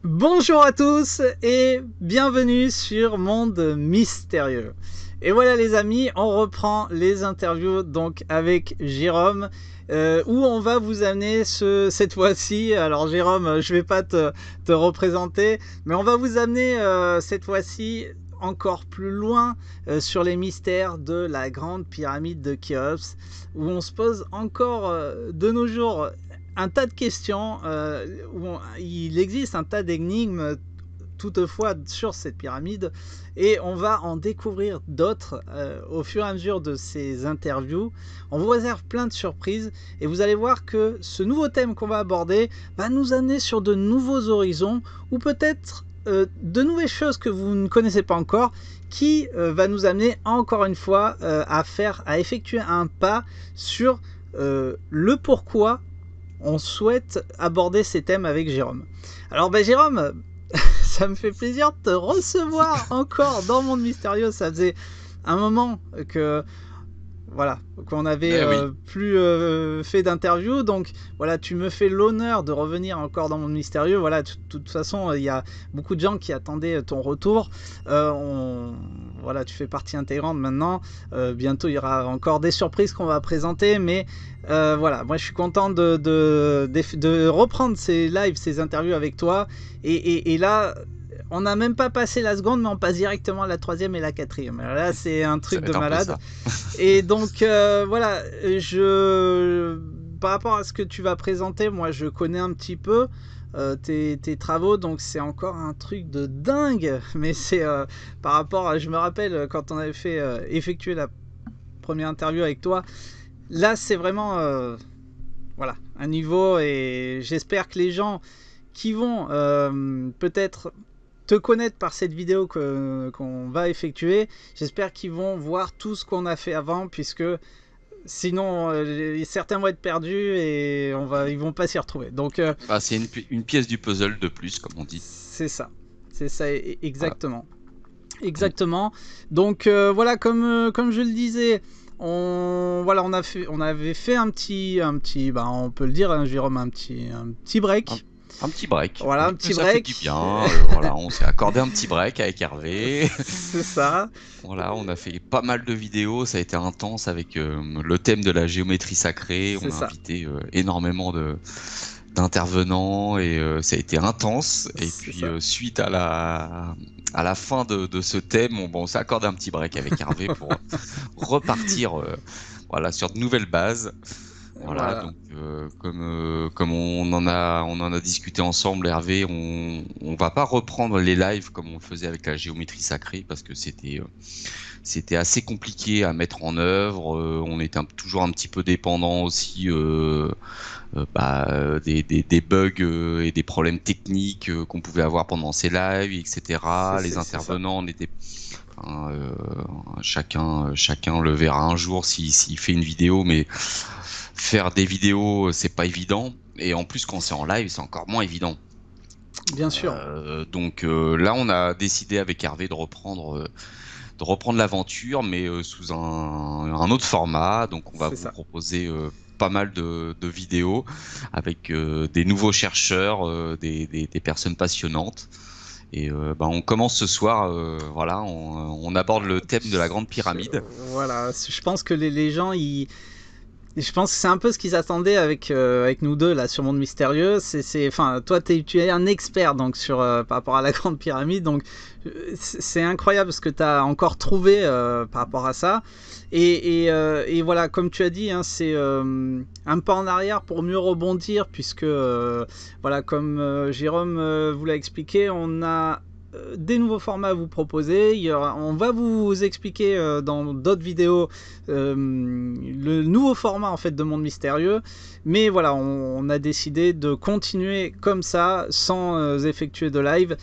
Bonjour à tous et bienvenue sur Monde Mystérieux. Et voilà les amis, on reprend les interviews donc avec Jérôme où on va vous amener cette fois-ci. Alors Jérôme, je vais pas te représenter, mais on va vous amener cette fois-ci encore plus loin sur les mystères de la grande pyramide de Khéops, où on se pose encore de nos jours un tas de questions, il existe un tas d'énigmes toutefois sur cette pyramide, et on va en découvrir d'autres au fur et à mesure de ces interviews. On vous réserve plein de surprises et vous allez voir que ce nouveau thème qu'on va aborder va nous amener sur de nouveaux horizons, ou peut-être de nouvelles choses que vous ne connaissez pas encore, qui va nous amener encore une fois à effectuer un pas sur le pourquoi on souhaite aborder ces thèmes avec Jérôme. Alors Jérôme, ça me fait plaisir de te recevoir encore dans Monde Mystérieux. Ça faisait un moment que voilà, qu'on avait Oui, plus fait d'interview, donc voilà, tu me fais l'honneur de revenir encore dans Monde Mystérieux. Voilà, de toute façon, il y a beaucoup de gens qui attendaient ton retour. Voilà, tu fais partie intégrante maintenant. Bientôt, il y aura encore des surprises qu'on va présenter, mais voilà, moi je suis content de reprendre ces lives, ces interviews avec toi. Et là, on n'a même pas passé la seconde, mais on passe directement à la troisième et la quatrième. Alors là, c'est un ça truc va de être un peu malade. ça. Et donc, voilà, par rapport à ce que tu vas présenter, moi, je connais un petit peu tes travaux, donc c'est encore un truc de dingue. Mais c'est par rapport à, je me rappelle quand on avait fait effectuer la première interview avec toi, là, c'est vraiment, voilà, un niveau, et j'espère que les gens qui vont peut-être te connaître par cette vidéo qu'on va effectuer, j'espère qu'ils vont voir tout ce qu'on a fait avant, puisque sinon certains vont être perdus et ils vont pas s'y retrouver. Donc C'est une pièce du puzzle de plus, comme on dit. c'est ça Voilà. exactement, Mm. exactement. Donc voilà, comme je le disais, on avait fait on peut le dire, hein, Jérôme, un petit Un, break. un petit break. Voilà, un Oui, petit ça fait du break. bien. Voilà, on s'est accordé un petit break avec Hervé. C'est ça, Voilà, on a fait pas mal de vidéos. Ça a été intense avec le thème de la géométrie sacrée. On c'est a ça, invité énormément d'intervenants et ça a été intense. Et c'est puis ça. suite à la fin de ce thème, on s'est accordé un petit break avec Hervé pour repartir voilà, sur de nouvelles bases. Voilà, Voilà, donc comme on en a discuté ensemble, Hervé, on va pas reprendre les lives comme on le faisait avec la géométrie sacrée parce que c'était assez compliqué à mettre en œuvre. On était toujours un petit peu dépendant aussi des bugs et des problèmes techniques qu'on pouvait avoir pendant ces lives, etc. Les c'est ça. intervenants, enfin, chacun le verra un jour s'il fait une vidéo, mais faire des vidéos, c'est pas évident. Et en plus, quand c'est en live, c'est encore moins évident. Bien sûr, Donc là, on a décidé avec Hervé de reprendre l'aventure, mais sous un autre format. Donc, on va c'est vous ça. proposer pas mal de vidéos avec des nouveaux chercheurs, des personnes passionnantes. Et on commence ce soir. Voilà, on aborde le thème de la Grande Pyramide. Voilà, je pense que les gens, je pense que c'est un peu ce qu'ils attendaient avec nous deux là sur Monde Mystérieux. Enfin, toi, tu es un expert donc par rapport à la Grande Pyramide, donc c'est incroyable ce que tu as encore trouvé par rapport à ça. Et voilà, comme tu as dit, hein, c'est un pas en arrière pour mieux rebondir, puisque voilà, comme Jérôme vous l'a expliqué, on a des nouveaux formats à vous proposer. On va vous expliquer dans d'autres vidéos le nouveau format en fait de Monde Mystérieux, mais voilà, on a décidé de continuer comme ça sans effectuer de live,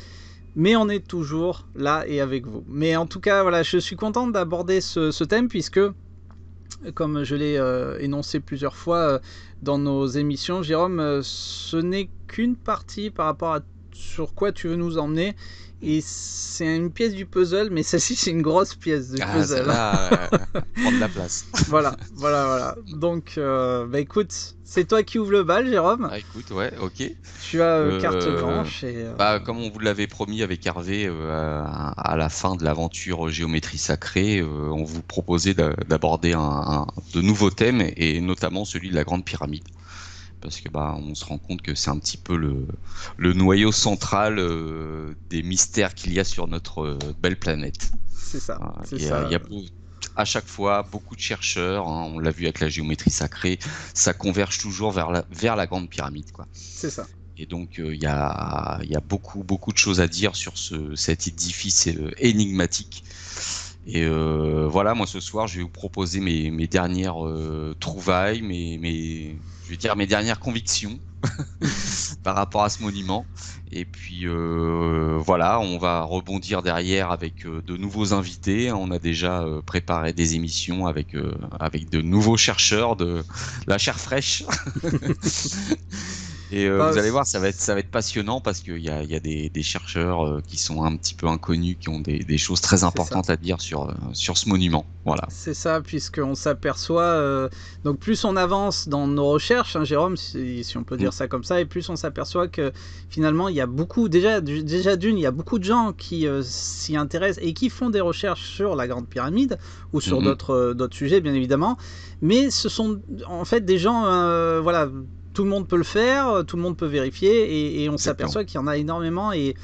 mais on est toujours là et avec vous. Mais en tout cas, voilà, je suis content d'aborder ce thème, puisque comme je l'ai énoncé plusieurs fois dans nos émissions, Jérôme, ce n'est qu'une partie par rapport à sur quoi tu veux nous emmener. Et c'est une pièce du puzzle, mais celle-ci c'est une grosse pièce du puzzle. Celle-là, prend de la place. Voilà. Donc, bah écoute, c'est toi qui ouvre le bal, Jérôme. Ah, écoute, ouais, ok. Tu as carte blanche. Bah, comme on vous l'avait promis avec Hervé, à la fin de l'aventure Géométrie Sacrée, on vous proposait d'aborder de nouveaux thèmes, et notamment celui de la Grande Pyramide. Parce que bah, on se rend compte que c'est un petit peu le noyau central des mystères qu'il y a sur notre belle planète. C'est ça. Il y a à chaque fois beaucoup de chercheurs, hein, on l'a vu avec la géométrie sacrée, ça converge toujours vers la Grande Pyramide, quoi. C'est ça. Et donc il y a beaucoup de choses à dire sur cet édifice énigmatique. Et voilà, moi ce soir, je vais vous proposer mes dernières trouvailles, je vais dire mes dernières convictions par rapport à ce monument. Et puis voilà, on va rebondir derrière avec de nouveaux invités. On a déjà préparé des émissions avec de nouveaux chercheurs, de la chair fraîche. Et vous allez voir, ça va être passionnant, parce qu'il y a des chercheurs qui sont un petit peu inconnus, qui ont des choses très importantes à dire sur ce monument. Voilà. C'est ça, puisqu'on s'aperçoit, donc plus on avance dans nos recherches, hein, Jérôme, si on peut dire ça comme ça, et plus on s'aperçoit que finalement il y a beaucoup, déjà d'une, il y a beaucoup de gens qui s'y intéressent et qui font des recherches sur la Grande Pyramide, ou sur d'autres sujets bien évidemment, mais ce sont en fait des gens, voilà, tout le monde peut le faire, tout le monde peut vérifier, et on s'aperçoit qu'il y en a énormément, et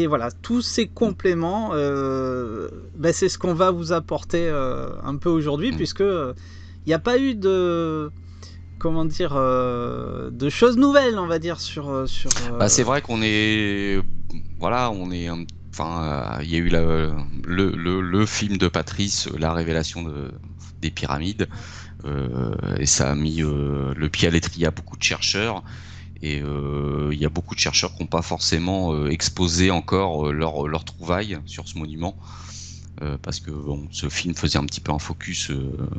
voilà, tous ces compléments, bah c'est ce qu'on va vous apporter un peu aujourd'hui, puisque il n'y a pas eu de, comment dire, de choses nouvelles, on va dire, sur Bah, c'est vrai qu'on est, voilà, enfin, il y a eu le film de Patrice, La révélation des pyramides. Et ça a mis le pied à l'étrier à beaucoup de chercheurs, et il y a beaucoup de chercheurs qui n'ont pas forcément exposé encore leurs trouvailles sur ce monument, parce que bon, ce film faisait un petit peu un focus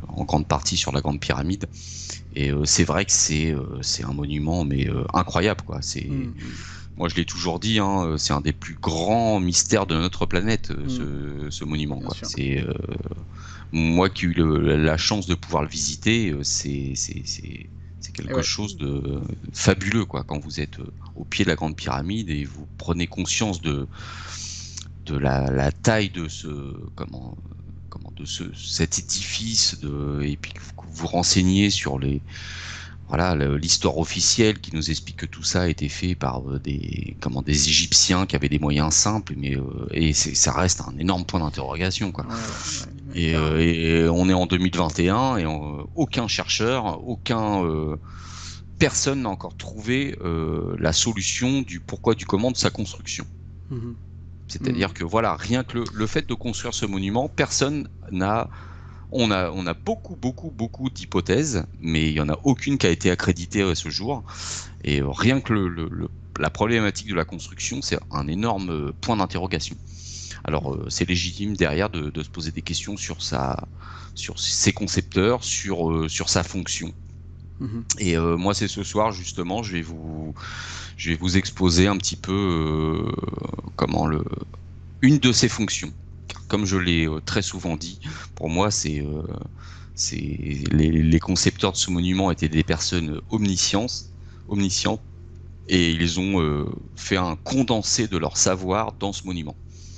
en grande partie sur la Grande Pyramide, et c'est vrai que c'est un monument mais incroyable, quoi. Moi je l'ai toujours dit, hein, c'est un des plus grands mystères de notre planète, ce monument, quoi. C'est moi qui ai eu la chance de pouvoir le visiter, c'est quelque chose de fabuleux, quoi. Quand vous êtes au pied de la Grande Pyramide et vous prenez conscience de la taille de cet édifice, et puis que vous vous renseignez sur l'histoire officielle qui nous explique que tout ça a été fait par des Égyptiens qui avaient des moyens simples, et ça reste un énorme point d'interrogation, quoi. Et on est en 2021, et aucun chercheur, personne n'a encore trouvé la solution du pourquoi du comment de sa construction. C'est-à-dire que voilà, rien que le fait de construire ce monument, personne n'a... On a beaucoup d'hypothèses, mais il n'y en a aucune qui a été accréditée à ce jour. Et rien que la problématique de la construction, c'est un énorme point d'interrogation. Alors c'est légitime derrière de se poser des questions sur ses concepteurs, sur sa fonction. Et moi c'est ce soir justement, je vais vous exposer un petit peu une de ses fonctions. Comme je l'ai très souvent dit, pour moi les concepteurs de ce monument étaient des personnes omniscientes, et ils ont fait un condensé de leur savoir dans ce monument.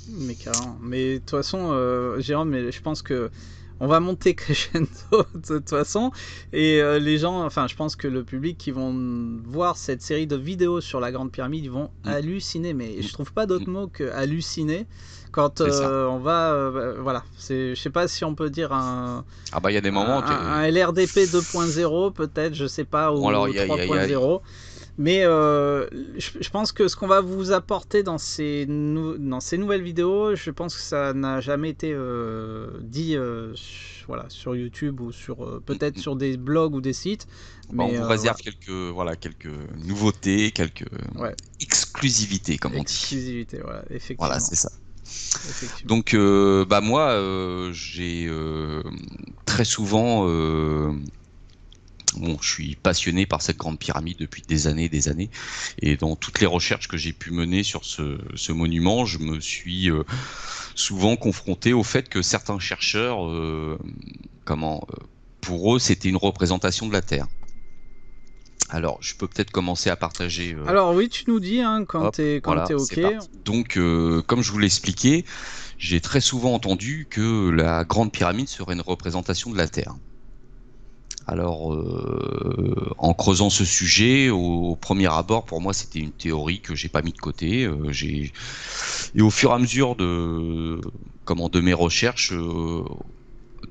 Mais carrément. Mais de toute façon, Jérôme, je pense que on va monter crescendo de toute façon, et les gens, enfin, je pense que le public qui vont voir cette série de vidéos sur la Grande Pyramide, ils vont halluciner. Mais je trouve pas d'autre mot que halluciner quand on va, voilà. Je sais pas si on peut dire un. Ah bah il y a des moments. Un LRDP 2.0 peut-être, je sais pas, ou 3.0. Mais je pense que ce qu'on va vous apporter dans ces nouvelles vidéos, je pense que ça n'a jamais été dit voilà, sur YouTube, ou peut-être sur des blogs ou des sites. Mais on vous réserve quelques nouveautés, quelques exclusivités, comme on dit. Exclusivités, voilà, effectivement. Voilà, c'est ça. Donc bah moi j'ai très souvent Bon, je suis passionné par cette grande pyramide depuis des années, et dans toutes les recherches que j'ai pu mener sur ce monument, je me suis souvent confronté au fait que certains chercheurs, pour eux, c'était une représentation de la Terre. Alors, je peux peut-être commencer à partager. Alors oui, tu nous dis hein, quand t'es voilà, OK. Donc, comme je vous l'ai expliqué, j'ai très souvent entendu que la grande pyramide serait une représentation de la Terre. Alors, en creusant ce sujet, au premier abord, pour moi, c'était une théorie que j'ai pas mis de côté. Et au fur et à mesure de mes recherches,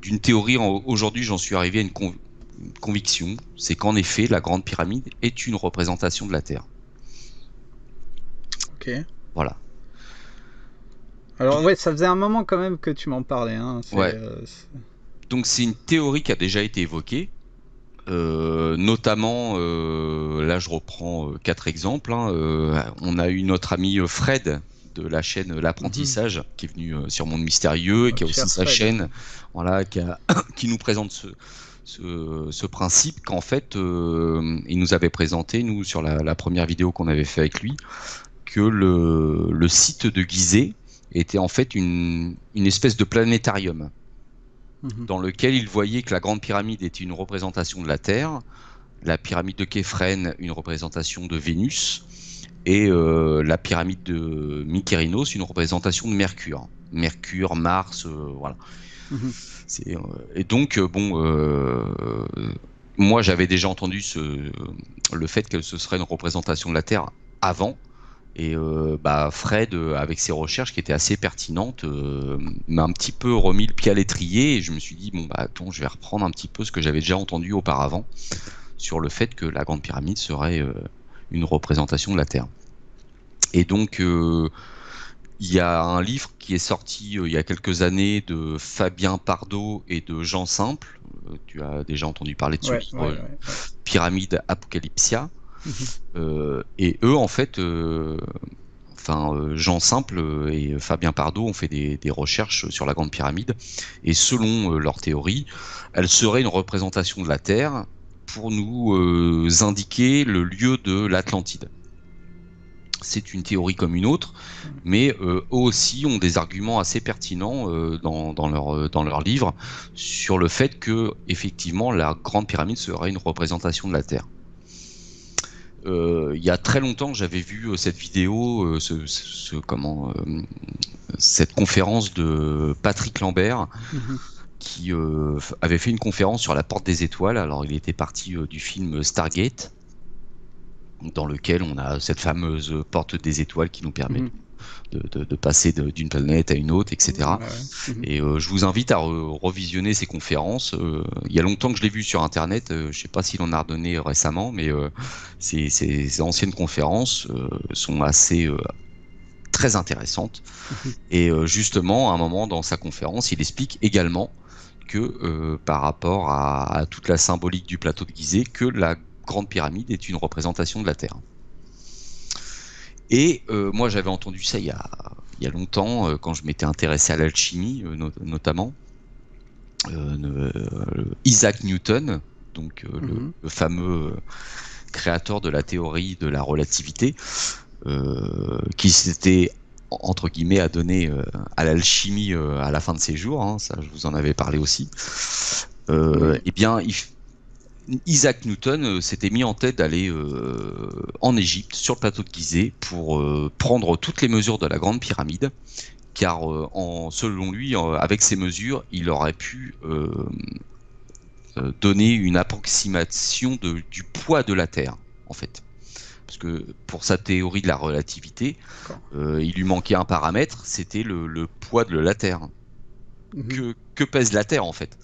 d'une théorie, aujourd'hui, j'en suis arrivé à une conviction, c'est qu'en effet, la grande pyramide est une représentation de la Terre. Ok. Voilà. Alors ouais, ça faisait un moment quand même que tu m'en parlais. Hein. Ouais. Donc c'est une théorie qui a déjà été évoquée. Notamment, là je reprends 4 exemples. Hein. On a eu notre ami Fred de la chaîne L'Apprentissage qui est venu sur Monde Mystérieux et qui a aussi sa chaîne, voilà, qui nous présente ce principe qu'en fait, il nous avait présenté, nous, sur la première vidéo qu'on avait fait avec lui, que le site de Gizeh était en fait une espèce de planétarium dans lequel il voyait que la grande pyramide était une représentation de la Terre, la pyramide de Képhren une représentation de Vénus, et la pyramide de Mykérinos une représentation de Mercure. Mercure, Mars, voilà. Et donc, moi j'avais déjà entendu le fait que ce serait une représentation de la Terre avant. Et Fred, avec ses recherches qui étaient assez pertinentes, m'a un petit peu remis le pied à l'étrier et je me suis dit, attends, je vais reprendre un petit peu ce que j'avais déjà entendu auparavant sur le fait que la Grande Pyramide serait une représentation de la Terre. Et donc, il y a un livre qui est sorti il y a quelques années de Fabien Pardo et de Jean Simple, tu as déjà entendu parler de ce livre, Pyramide Apocalypsia. Et eux, en fait, Jean Simple et Fabien Pardo ont fait des recherches sur la Grande Pyramide, et selon leur théorie, elle serait une représentation de la Terre pour nous indiquer le lieu de l'Atlantide. C'est une théorie comme une autre, mais eux aussi ont des arguments assez pertinents dans leur livre sur le fait que, effectivement, la Grande Pyramide serait une représentation de la Terre. Il y a très longtemps, j'avais vu cette vidéo, cette conférence de Patrick Lambert, qui avait fait une conférence sur la Porte des Étoiles. Alors, il était parti du film Stargate, dans lequel on a cette fameuse Porte des Étoiles qui nous permet de passer d'une planète à une autre, etc. Et je vous invite à revisionner ces conférences. Il y a longtemps que je l'ai vu sur Internet. Je ne sais pas s'il en a redonné récemment, mais ces anciennes conférences sont assez très intéressantes. Et justement, à un moment dans sa conférence, il explique également que par rapport à toute la symbolique du plateau de Gizeh, que la Grande Pyramide est une représentation de la Terre. Et moi, j'avais entendu ça il y a longtemps, quand je m'étais intéressé à l'alchimie, notamment. Isaac Newton, donc le fameux créateur de la théorie de la relativité, qui s'était, entre guillemets, adonné à l'alchimie à la fin de ses jours, hein, ça je vous en avais parlé aussi. Eh bien, Isaac Newton s'était mis en tête d'aller en Égypte, sur le plateau de Gizeh, pour prendre toutes les mesures de la Grande Pyramide, car selon lui, avec ces mesures, il aurait pu donner une approximation du poids de la Terre, en fait. Parce que pour sa théorie de la relativité, il lui manquait un paramètre, c'était le poids de la Terre. Que pèse la Terre, en fait?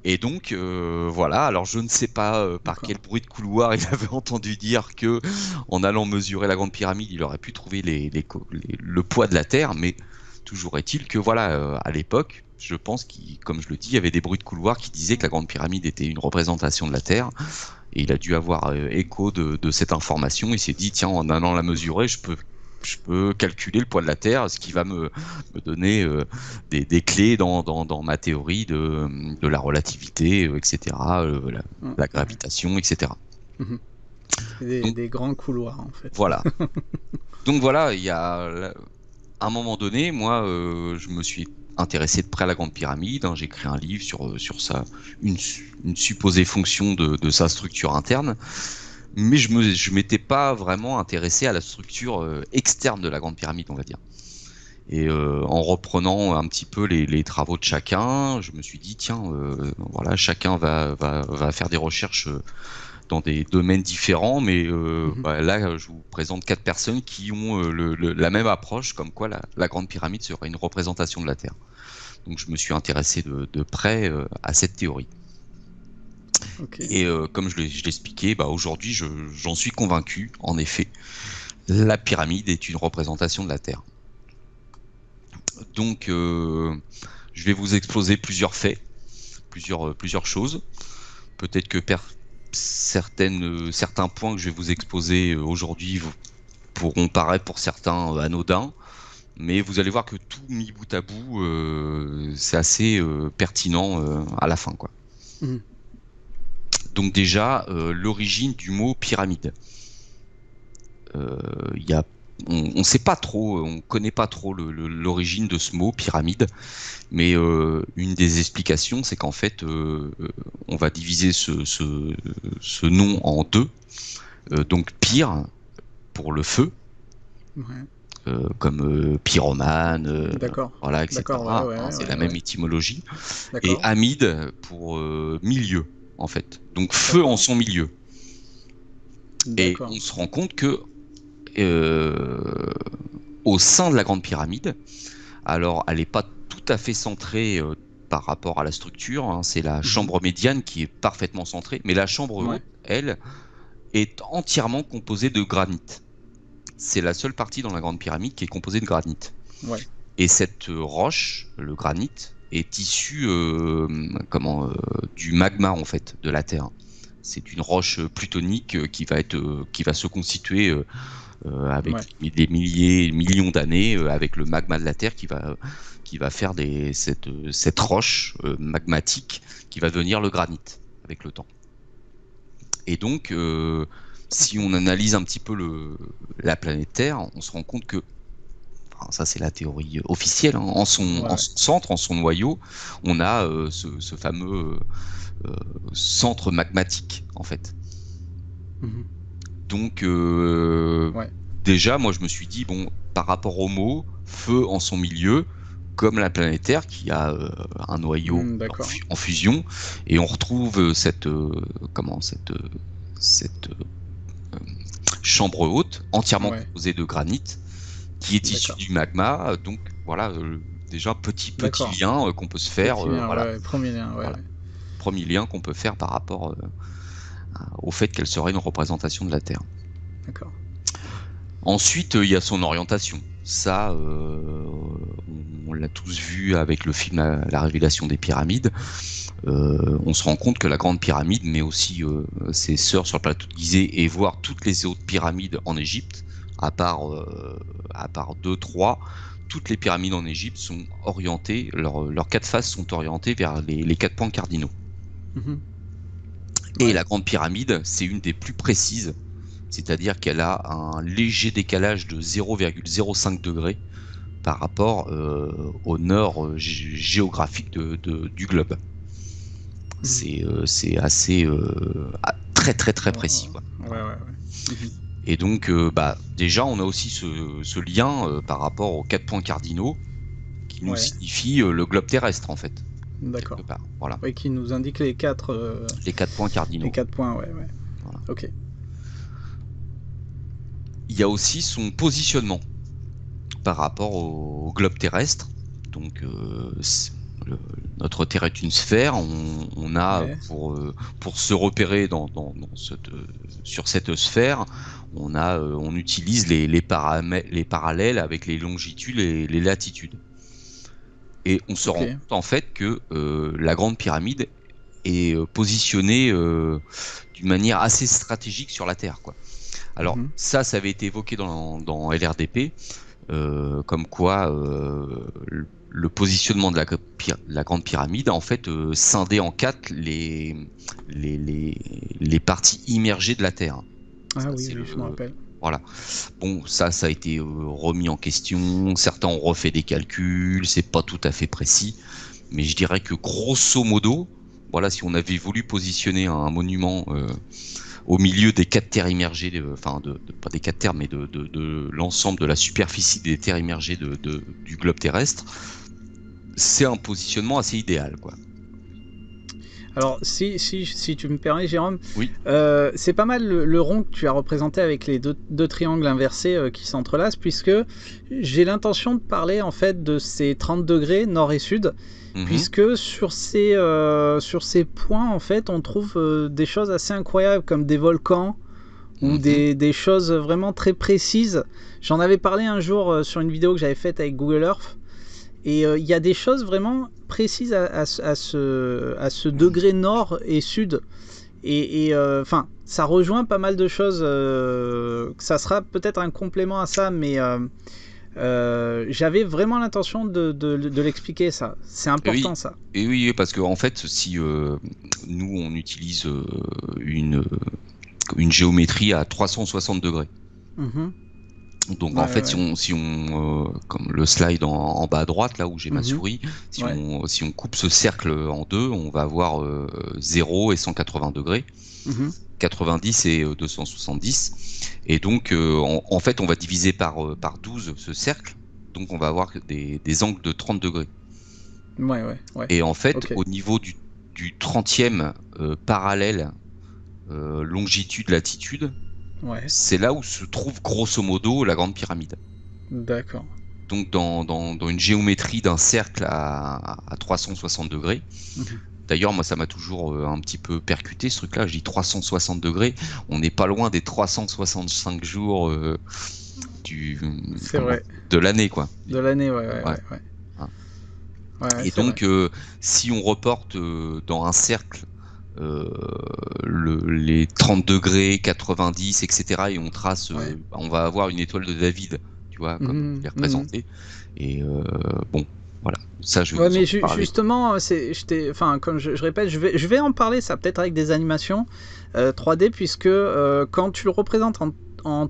Et donc, voilà, alors je ne sais pas par quel bruit de couloir il avait entendu dire que, en allant mesurer la Grande Pyramide, il aurait pu trouver le poids de la Terre, mais toujours est-il que, voilà, à l'époque, je pense comme je le dis, il y avait des bruits de couloir qui disaient que la Grande Pyramide était une représentation de la Terre, et il a dû avoir écho de cette information, il s'est dit, tiens, en allant la mesurer, je peux je peux calculer le poids de la Terre, ce qui va me donner des clés dans ma théorie de la relativité, etc., la gravitation, etc. Des grands couloirs, en fait. Voilà. Donc voilà, il y a à un moment donné, moi, je me suis intéressé de près à la Grande Pyramide. J'ai écrit un livre sur une supposée fonction de sa structure interne. Mais je m'étais pas vraiment intéressé à la structure externe de la Grande Pyramide, on va dire. Et en reprenant un petit peu les travaux de chacun, je me suis dit tiens, voilà, chacun va faire des recherches dans des domaines différents, mais là, je vous présente 4 personnes qui ont la même approche, comme quoi la Grande Pyramide serait une représentation de la Terre. Donc je me suis intéressé de près à cette théorie. Et comme je l'expliquais, aujourd'hui, j'en suis convaincu, en effet, la pyramide est une représentation de la Terre. Donc, je vais vous exposer plusieurs faits, plusieurs choses. Peut-être que certains points que je vais vous exposer aujourd'hui pourront paraître pour certains anodins, mais vous allez voir que tout mis bout à bout, c'est assez pertinent à la fin, quoi. Donc déjà, l'origine du mot pyramide. On ne sait pas trop, on connaît pas trop l'origine de ce mot pyramide, mais une des explications, c'est qu'en fait, on va diviser ce nom en deux. Donc pyre pour le feu, comme pyromane, voilà, etc. C'est la même étymologie. Et amide pour milieu, en fait. Donc feu en son milieu. Et on se rend compte que au sein de la Grande Pyramide, alors elle n'est pas tout à fait centrée par rapport à la structure, hein, c'est la chambre médiane qui est parfaitement centrée, mais la chambre haute, elle, est entièrement composée de granit. C'est la seule partie dans la Grande Pyramide qui est composée de granit. Et cette roche, le granit, est issue du magma, en fait, de la Terre. C'est une roche plutonique qui va se constituer avec des millions d'années, avec le magma de la Terre qui va faire cette roche magmatique qui va devenir le granit avec le temps. Et donc, si on analyse un petit peu la planète Terre, on se rend compte que, ça c'est la théorie officielle, hein, en son centre, en son noyau, on a ce fameux centre magmatique, en fait. Donc, déjà, moi je me suis dit, bon, par rapport au mot, feu en son milieu, comme la planète Terre qui a un noyau en fusion, et on retrouve cette chambre haute entièrement composée de granit qui est issue du magma. Donc voilà, déjà petit lien qu'on peut se faire. Premier lien qu'on peut faire par rapport au fait qu'elle serait une représentation de la Terre. Ensuite, il y a son orientation. Ça, on l'a tous vu avec le film La Révélation des Pyramides. On se rend compte que la Grande Pyramide, mais aussi ses sœurs sur le plateau de Gizeh, et voir toutes les autres pyramides en Égypte, à part 2-3, toutes les pyramides en Égypte sont orientées, leurs 4 faces sont orientées vers les 4 points cardinaux. Et la Grande Pyramide, c'est une des plus précises, c'est-à-dire qu'elle a un léger décalage de 0,05 degrés par rapport au nord géographique du globe. C'est assez très précis, quoi. Et donc déjà on a aussi ce lien par rapport aux 4 points cardinaux qui nous signifient le globe terrestre, en fait. Voilà. Qui nous indique les 4 points cardinaux. Les 4 points, Voilà. Il y a aussi son positionnement par rapport au globe terrestre. Donc notre Terre est une sphère. On a pour se repérer sur cette sphère, on utilise les parallèles avec les longitudes et les latitudes. Et on se rend compte en fait que la Grande Pyramide est positionnée d'une manière assez stratégique sur la Terre, quoi. Alors ça avait été évoqué dans LRDP, comme quoi le positionnement de la Grande Pyramide a en fait scindé en 4 les parties immergées de la Terre. Ah oui, je me rappelle. Voilà. Bon, ça a été remis en question. Certains ont refait des calculs. C'est pas tout à fait précis, mais je dirais que grosso modo, voilà, si on avait voulu positionner un monument au milieu des 4 terres immergées, pas des 4 terres, mais de l'ensemble de la superficie des terres immergées du globe terrestre, c'est un positionnement assez idéal, quoi. Alors, si tu me permets, Jérôme, oui. C'est pas mal le rond que tu as représenté avec les deux triangles inversés qui s'entrelacent, puisque j'ai l'intention de parler en fait de ces 30 degrés nord et sud, puisque sur ces points, en fait, on trouve des choses assez incroyables, comme des volcans, ou des choses vraiment très précises. J'en avais parlé un jour sur une vidéo que j'avais faite avec Google Earth, et il y a des choses vraiment précises à ce degré nord et sud. Et enfin, ça rejoint pas mal de choses. Ça sera peut-être un complément à ça, mais j'avais vraiment l'intention de l'expliquer, ça. C'est important, ça. Et oui, parce que en fait, si nous on utilise une géométrie à 360 degrés. Donc en fait, si on comme le slide en bas à droite, là où j'ai ma souris, si on coupe ce cercle en deux, on va avoir 0 et 180 degrés, 90 et 270. Et donc en fait, on va diviser par 12 ce cercle, donc on va avoir des angles de 30 degrés. Et en fait, au niveau du 30e parallèle longitude-latitude, c'est là où se trouve grosso modo la Grande Pyramide. D'accord. Donc dans une géométrie d'un cercle à 360 degrés. D'ailleurs, moi ça m'a toujours un petit peu percuté ce truc-là. Je dis 360 degrés, on n'est pas loin des 365 jours de l'année, quoi. De l'année, Et donc si on reporte dans un cercle les 30 degrés, 90, etc. et on trace, on va avoir une étoile de David, tu vois, comme je l'ai représenté. Et bon, voilà. Ça, je vais vous en parler. Justement, comme je répète, je vais en parler, ça peut-être avec des animations 3D, puisque quand tu le représentes en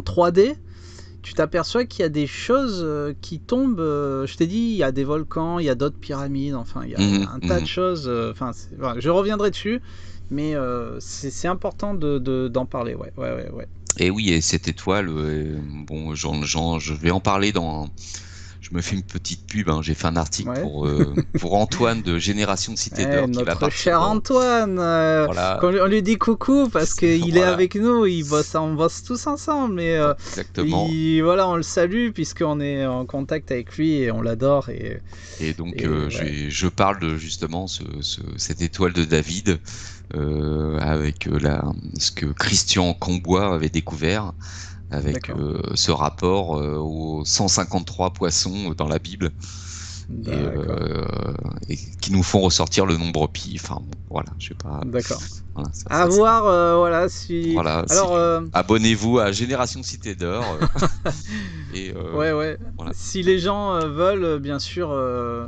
3D, tu t'aperçois qu'il y a des choses qui tombent. Je t'ai dit, il y a des volcans, il y a d'autres pyramides, enfin, il y a un tas de choses. Enfin, voilà, je reviendrai dessus, mais c'est important d'en parler. Ouais. Et oui, et cette étoile, bon, je vais en parler dans. Je me fais une petite pub, hein. J'ai fait un article pour Antoine de Génération de Cité d'Or. Notre cher Antoine, voilà. On lui dit coucou parce qu'il est avec nous, on bosse tous ensemble. Mais, exactement. Voilà, on le salue puisqu'on est en contact avec lui et on l'adore. Et donc je parle de justement cette étoile de David avec ce que Christian Combois avait découvert. Avec ce rapport aux 153 poissons dans la Bible et qui nous font ressortir le nombre pi. Enfin, bon, voilà, je sais pas. D'accord. Voilà, à voir, voilà, si. Voilà, alors, abonnez-vous à Génération Cité d'Or. Voilà. Si les gens veulent, bien sûr,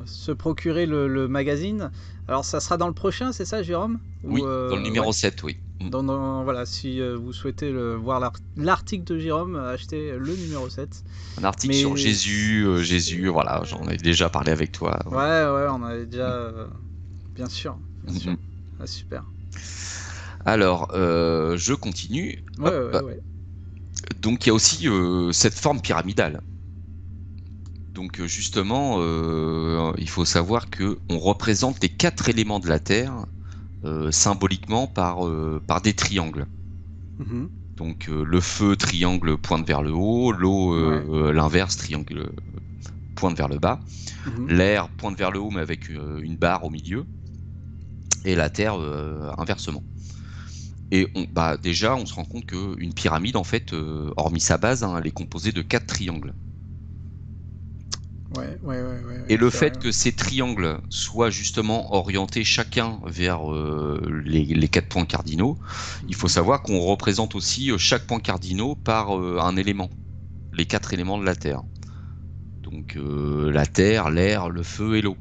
se procurer le magazine, alors ça sera dans le prochain, c'est ça, Jérôme? Oui, dans le numéro 7, oui. Voilà, si vous souhaitez voir l'article de Jérôme, achetez le numéro 7. Un article sur Jésus, voilà, j'en ai déjà parlé avec toi. Ouais, on avait déjà... bien sûr. Ah, super. Alors, je continue. Ouais. Donc, il y a aussi cette forme pyramidale. Donc, justement, il faut savoir qu'on représente les 4 éléments de la Terre symboliquement par des triangles. Donc le feu, triangle, pointe vers le haut, l'eau, l'inverse, triangle, pointe vers le bas, l'air, pointe vers le haut mais avec une barre au milieu, et la terre, inversement. Et déjà on se rend compte qu'une pyramide, en fait, hormis sa base, elle est composée de 4 triangles. Et le c'est fait vrai, que ces triangles soient justement orientés chacun vers les 4 points cardinaux, il faut savoir qu'on représente aussi chaque point cardinaux par un élément, les 4 éléments de la Terre. Donc la terre, l'air, le feu et l'eau.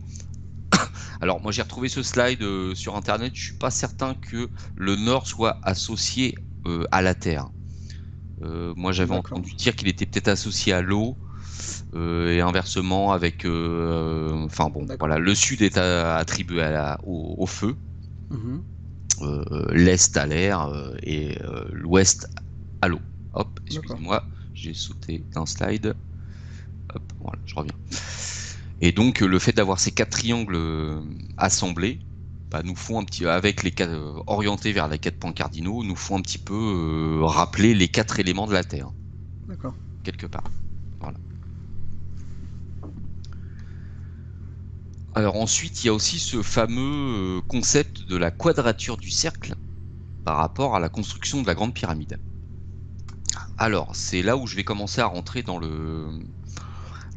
Alors moi j'ai retrouvé ce slide sur internet, je suis pas certain que le nord soit associé à la terre. Moi j'avais D'accord. entendu dire qu'il était peut-être associé à l'eau et inversement avec enfin bon D'accord. voilà, le sud est attribué au feu, Mhm. l'est à l'air et l'ouest à l'eau. Hop, D'accord. excusez-moi, j'ai sauté d'un slide. Hop, voilà, je reviens. Et donc le fait d'avoir ces 4 triangles assemblés, bah, nous font un petit, avec les orientés vers les 4 points cardinaux, nous font un petit peu rappeler les 4 éléments de la Terre, D'accord. quelque part. Voilà. Alors ensuite, il y a aussi ce fameux concept de la quadrature du cercle par rapport à la construction de la Grande Pyramide. Alors, c'est là où je vais commencer à rentrer dans le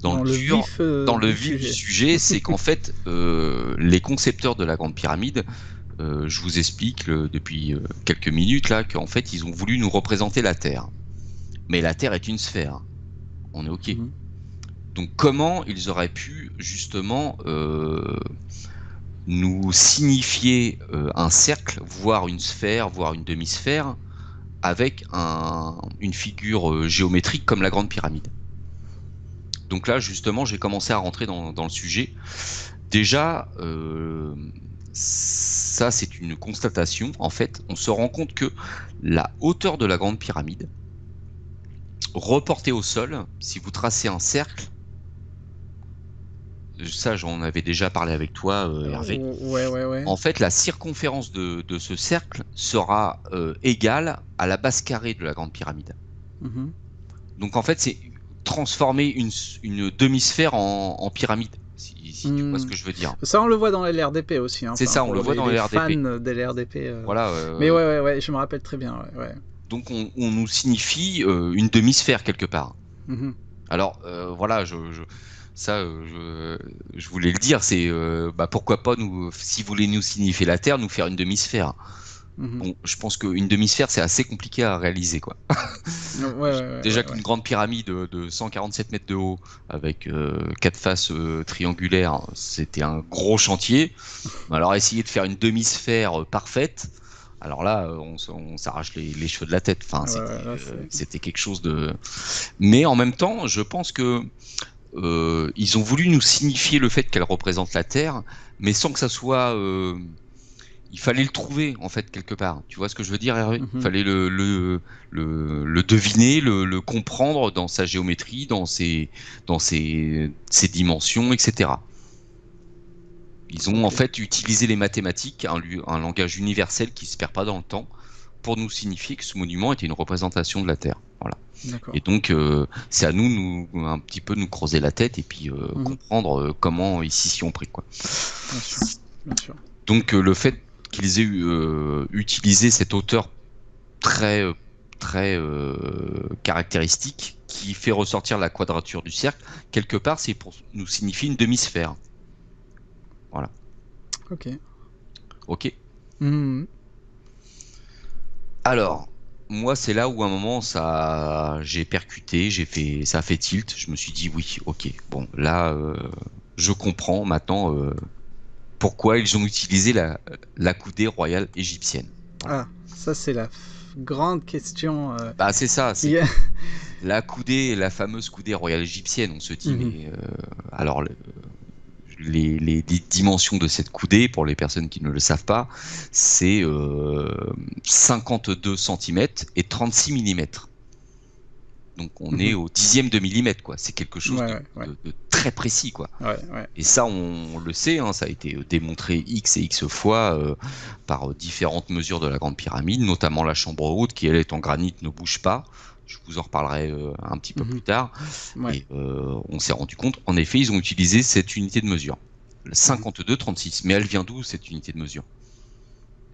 Dans le dur, vif dans le du vif du sujet. sujet, c'est qu'en fait, les concepteurs de la Grande Pyramide, je vous explique depuis quelques minutes là qu'en fait, ils ont voulu nous représenter la Terre. Mais la Terre est une sphère. On est OK. Mhm. Donc comment ils auraient pu justement nous signifier un cercle, voire une sphère, voire une demi-sphère, avec une figure géométrique comme la Grande Pyramide. Donc là, justement, j'ai commencé à rentrer dans le sujet. Déjà, ça, c'est une constatation. En fait, on se rend compte que la hauteur de la Grande Pyramide, reportée au sol, si vous tracez un cercle, ça, j'en avais déjà parlé avec toi, Hervé. Ouais. En fait, la circonférence de ce cercle sera égale à la base carrée de la Grande Pyramide. Mhm. Donc, en fait, c'est transformer une demi-sphère en pyramide, si tu vois ce Hmm. que je veux dire. Ça, on le voit dans l'LRDP aussi, hein, C'est enfin, ça, on le pour voit dans les les fans RDP. de l'LRDP. Voilà. Mais ouais, je me rappelle très bien. Ouais. Donc, on nous signifie une demi-sphère quelque part. Mhm. Alors, voilà, ça, je voulais le dire, c'est bah, pourquoi pas nous, si vous voulez nous signifier la Terre, nous faire une demi-sphère. Mhm. Bon, je pense qu'une demi-sphère, c'est assez compliqué à réaliser, quoi. Déjà qu'une Ouais. grande pyramide de 147 mètres de haut, avec 4 faces triangulaires, c'était un gros chantier. Alors, essayer de faire une demi-sphère parfaite, alors là, on s'arrache les cheveux de la tête. Enfin, Là, c'est... c'était quelque chose de... Mais en même temps, je pense que ils ont voulu nous signifier le fait qu'elle représente la Terre, mais sans que ça soit... il fallait le trouver, en fait, quelque part. Tu vois ce que je veux dire, Hervé? Il Mhm. fallait le deviner, le comprendre dans sa géométrie, ses dimensions, etc. Ils ont en Ok, fait utilisé les mathématiques, un langage universel qui se perd pas dans le temps, pour nous signifier que ce monument était une représentation de la Terre. Voilà. d'accord. Et donc, c'est à nous, un petit peu nous creuser la tête et puis Mhm. comprendre comment ils s'y sont pris, quoi. Bien sûr. Donc, le fait qu'ils aient utilisé cette hauteur très, très caractéristique qui fait ressortir la quadrature du cercle, quelque part, c'est pour nous signifier une demi-sphère. Voilà. Ok. OK. Mhm. Alors, moi, c'est là où à un moment, j'ai percuté, ça a fait tilt. Je me suis dit, oui, ok, bon, là, je comprends maintenant pourquoi ils ont utilisé la coudée royale égyptienne. Voilà. Ah, ça c'est la grande question Bah, c'est ça, c'est qui... que la fameuse coudée royale égyptienne, on se dit, Mhm. mais alors, les dimensions de cette coudée, pour les personnes qui ne le savent pas, c'est 52 cm et 36 mm. Donc on est Mhm. au dixième de millimètre, quoi. C'est quelque chose Ouais. de très précis, quoi. Ouais. Et ça, on le sait, hein, ça a été démontré X et X fois par différentes mesures de la Grande Pyramide, notamment la chambre haute, qui elle est en granit, ne bouge pas. Je vous en reparlerai un petit peu Mhm. plus tard. Ouais. Et on s'est rendu compte, en effet, ils ont utilisé cette unité de mesure, le 52-36. Mais elle vient d'où, cette unité de mesure?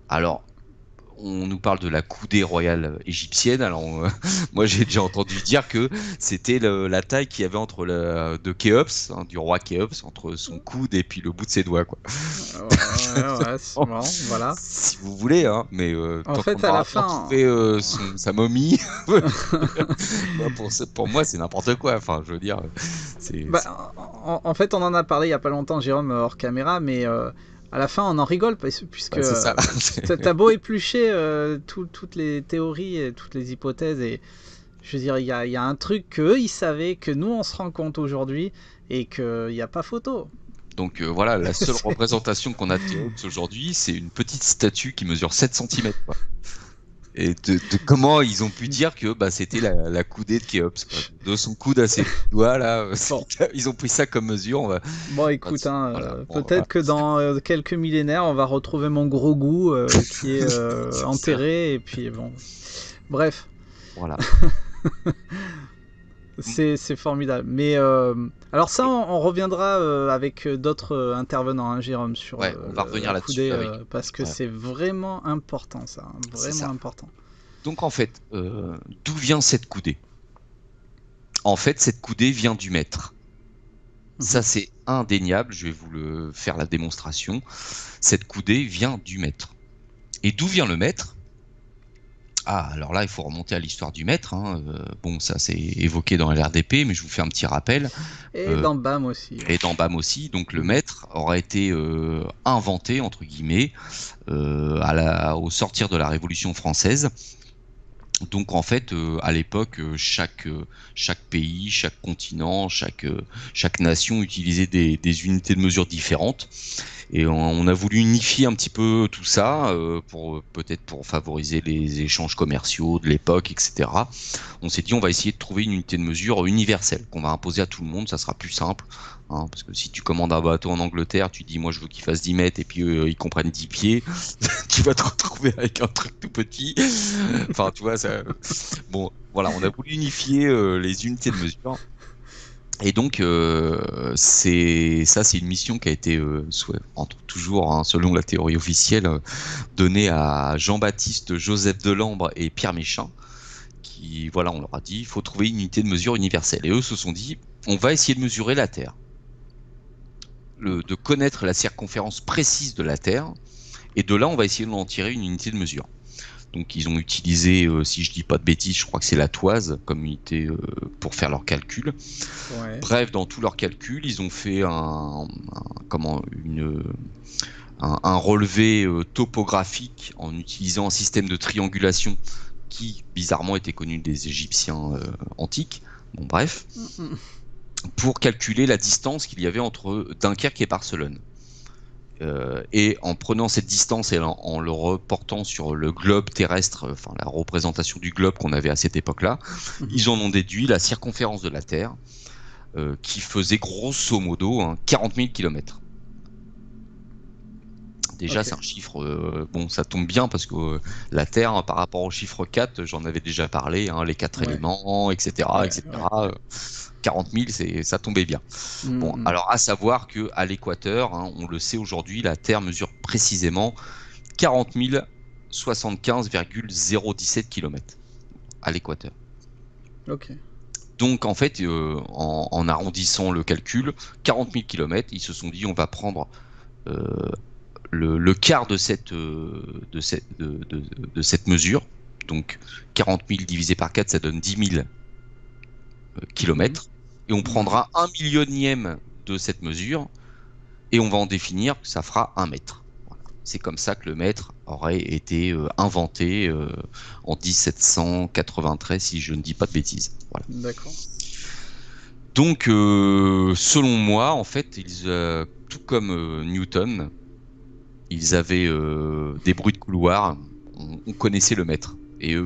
Alors, on nous parle de la coudée royale égyptienne. Alors, moi, j'ai déjà entendu dire que c'était la taille qu'il y avait de Khéops, hein, du roi Khéops, entre son coude et puis le bout de ses doigts, quoi. Ouais, c'est bon, voilà. Si vous voulez, hein, mais En tant qu'on fait, à la aura pas fin, trouvé sa momie, pour moi, c'est n'importe quoi. Enfin, je veux dire, en fait, on en a parlé il y a pas longtemps, Jérôme, hors caméra, mais à la fin, on en rigole puisque c'est ça. t'as beau éplucher toutes les théories et toutes les hypothèses, et je veux dire, il y a un truc qu'eux, ils savaient, que nous, on se rend compte aujourd'hui, et qu'il n'y a pas photo. Donc voilà, la seule représentation qu'on a de Khéops aujourd'hui, c'est une petite statue qui mesure 7 cm. Quoi. Et de comment ils ont pu dire que c'était la coudée de Khéops, quoi. De son coude à ses doigts, là, Bon. ils ont pris ça comme mesure. Bon, écoute, peut-être que dans quelques millénaires, on va retrouver mon gros goût qui est enterré, et puis bon. Bref. Voilà. C'est formidable. Mais alors ça, on reviendra avec d'autres intervenants, hein, Jérôme, sur on va revenir là-dessus. parce que c'est vraiment important, ça. Hein, vraiment important. Donc en fait, d'où vient cette coudée? En fait, cette coudée vient du maître. Ça, c'est indéniable. Je vais vous faire la démonstration. Cette coudée vient du maître. Et d'où vient le maître? Ah, alors là, il faut remonter à l'histoire du maître. Hein. Bon, ça, c'est évoqué dans LRDP, mais je vous fais un petit rappel. Et dans BAM aussi. Et dans BAM aussi. Donc, le maître aurait été inventé, entre guillemets, au sortir de la Révolution française. Donc, en fait, à l'époque, chaque pays, chaque continent, chaque nation utilisait des unités de mesure différentes. Et on a voulu unifier un petit peu tout ça, peut-être pour favoriser les échanges commerciaux de l'époque, etc. On s'est dit, on va essayer de trouver une unité de mesure universelle qu'on va imposer à tout le monde, ça sera plus simple. Hein, parce que si tu commandes un bateau en Angleterre, tu dis, moi je veux qu'il fasse 10 mètres, et puis ils comprennent 10 pieds, tu vas te retrouver avec un truc tout petit. Enfin, tu vois, ça... Bon, voilà, on a voulu unifier les unités de mesure. Et donc, c'est une mission qui a été, toujours, hein, selon la théorie officielle, donnée à Jean-Baptiste Joseph Delambre et Pierre Méchain, qui, voilà, on leur a dit, il faut trouver une unité de mesure universelle. Et eux se sont dit, on va essayer de mesurer la Terre, de connaître la circonférence précise de la Terre, et de là, on va essayer d'en tirer une unité de mesure. Donc ils ont utilisé, si je dis pas de bêtises, je crois que c'est la toise comme unité pour faire leurs calculs. Ouais. Bref, dans tous leurs calculs, ils ont fait un relevé topographique en utilisant un système de triangulation qui, bizarrement, était connu des Égyptiens antiques. Bon, bref, pour calculer la distance qu'il y avait entre Dunkerque et Barcelone. Et en prenant cette distance et en le reportant sur le globe terrestre, enfin la représentation du globe qu'on avait à cette époque-là, ils en ont déduit la circonférence de la Terre, qui faisait grosso modo 40 000 km. Déjà, c'est un chiffre, bon, ça tombe bien parce que la Terre, hein, par rapport au chiffre 4, j'en avais déjà parlé, hein, les 4 éléments, etc. etc. 40 000, ça tombait bien. Bon, alors à savoir qu'à l'équateur, hein, on le sait aujourd'hui, la Terre mesure précisément 40 075,017 km à l'équateur. Ok. Donc en fait, en arrondissant le calcul, 40 000 km, ils se sont dit on va prendre le quart de cette mesure. Donc 40 000 divisé par 4, ça donne 10 000 kilomètres. Et on prendra 1/1000 de cette mesure et on va en définir que ça fera 1 mètre. Voilà. C'est comme ça que le mètre aurait été inventé en 1793, si je ne dis pas de bêtises. Voilà. D'accord. Donc, selon moi, en fait, tout comme Newton, ils avaient des bruits de couloir, on connaissait le mètre. Et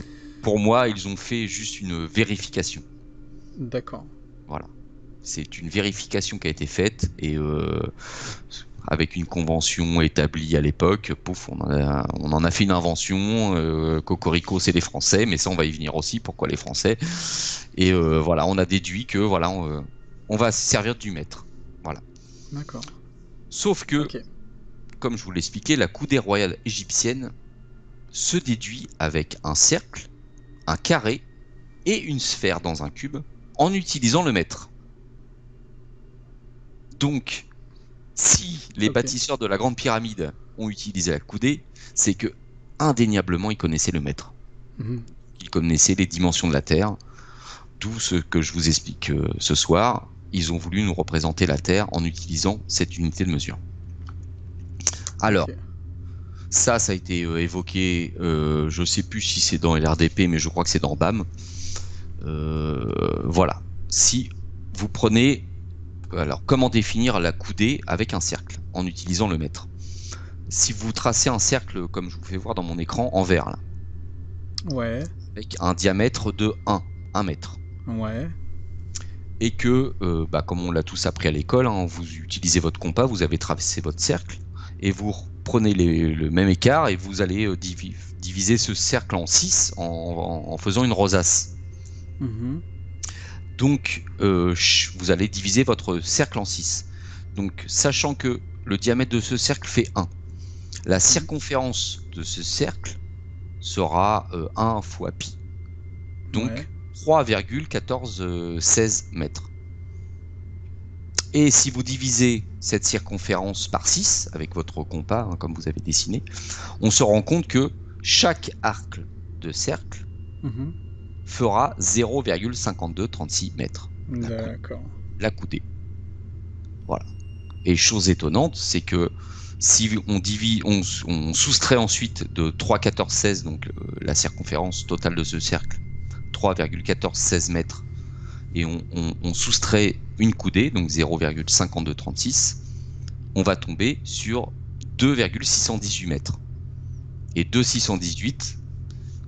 pour moi, ils ont fait juste une vérification. D'accord. Voilà. C'est une vérification qui a été faite et avec une convention établie à l'époque, pouf, on en a fait une invention. Cocorico, c'est les Français, mais ça, on va y venir aussi. Pourquoi les Français? Et voilà, on a déduit que voilà, on va se servir du mètre. Voilà. D'accord. Sauf que, comme je vous l'expliquais, la coudée royale égyptienne, se déduit avec un cercle, un carré et une sphère dans un cube en utilisant le mètre. Donc, si les bâtisseurs de la Grande Pyramide ont utilisé la coudée, c'est que indéniablement ils connaissaient le mètre. Ils connaissaient les dimensions de la Terre, d'où ce que je vous explique ce soir. Ils ont voulu nous représenter la Terre en utilisant cette unité de mesure. Alors, ça a été évoqué, je ne sais plus si c'est dans LRDP, mais je crois que c'est dans BAM. Voilà. Si vous prenez... Alors, comment définir la coudée avec un cercle en utilisant le mètre? Si vous tracez un cercle, comme je vous fais voir dans mon écran, en vert, là, avec un diamètre de 1 mètre, et que, comme on l'a tous appris à l'école, hein, vous utilisez votre compas, vous avez tracé votre cercle, et vous prenez le même écart, et vous allez diviser ce cercle en 6 en faisant une rosace. Donc, vous allez diviser votre cercle en 6. Donc, sachant que le diamètre de ce cercle fait 1, la circonférence de ce cercle sera 1 fois pi. Donc, 3,1416 mètres. Et si vous divisez cette circonférence par 6 avec votre compas, hein, comme vous avez dessiné, on se rend compte que chaque arc de cercle fera 0,5236 mètres. D'accord. La coudée. Voilà. Et chose étonnante, c'est que si on soustrait ensuite de 3,1416, donc la circonférence totale de ce cercle, 3,1416 mètres, et on soustrait une coudée, donc 0,5236, on va tomber sur 2,618 mètres. Et 2,618,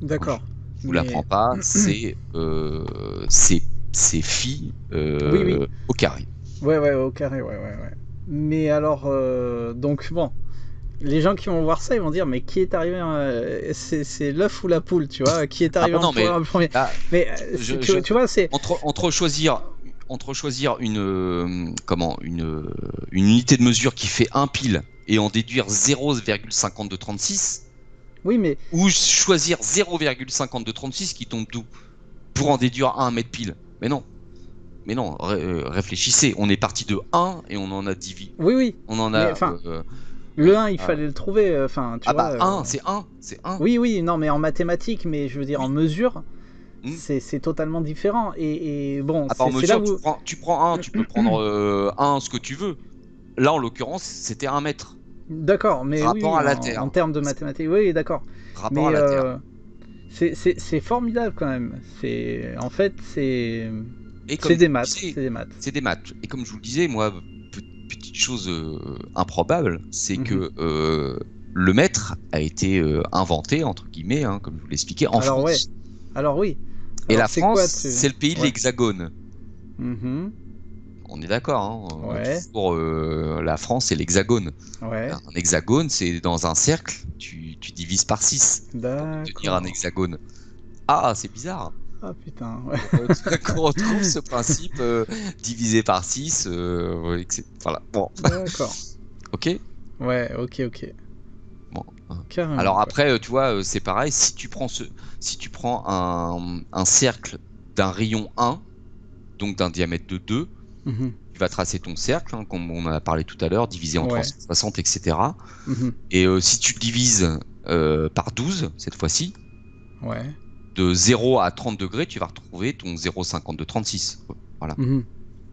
d'accord. Je vous l'apprends pas, c'est phi au carré. Ouais, au carré, ouais. Mais alors, donc bon, les gens qui vont voir ça, ils vont dire, mais qui est arrivé, c'est l'œuf ou la poule, tu vois, qui est arrivé en premier. Là, mais tu vois, c'est entre choisir une unité de mesure qui fait 1 pile et en déduire 0,5236. Oui, mais... Ou choisir 0,5236 qui tombe d'où pour en déduire 1 mètre pile. Mais non, réfléchissez. On est parti de 1 et on en a divisé. Oui. On en a... le 1, il fallait le trouver. Tu vois, 1, c'est 1. Oui, non, mais en mathématiques, mais je veux dire en mesure, c'est totalement différent. Et bon, en mesure, là où... tu prends 1, tu peux prendre 1, ce que tu veux. Là, en l'occurrence, c'était 1 mètre. D'accord, mais rapport à la Terre. En termes de mathématiques, oui, d'accord. Rapport à la Terre. C'est formidable quand même. En fait, c'est des maths. C'est des maths. Et comme je vous le disais, moi, petite chose improbable, c'est que le mètre a été inventé, entre guillemets, hein, comme je vous l'expliquais, en France. Alors oui. Et la France, c'est le pays de l'Hexagone. On est d'accord, hein. Pour la France, c'est l'hexagone. Un hexagone, c'est dans un cercle, tu divises par 6 pour obtenir un hexagone. Ah, c'est bizarre. Ah putain. On retrouve ce principe divisé par 6. Voilà. Bon. D'accord. Ok. Ouais, ok. Bon. Carrément, alors après, tu vois, c'est pareil. Si tu prends un cercle d'un rayon 1, donc d'un diamètre de 2, tu vas tracer ton cercle, hein, comme on a parlé tout à l'heure, divisé en 360, etc. Et si tu le divises par 12, cette fois-ci, de 0 à 30 degrés, tu vas retrouver ton 0,5236. Voilà.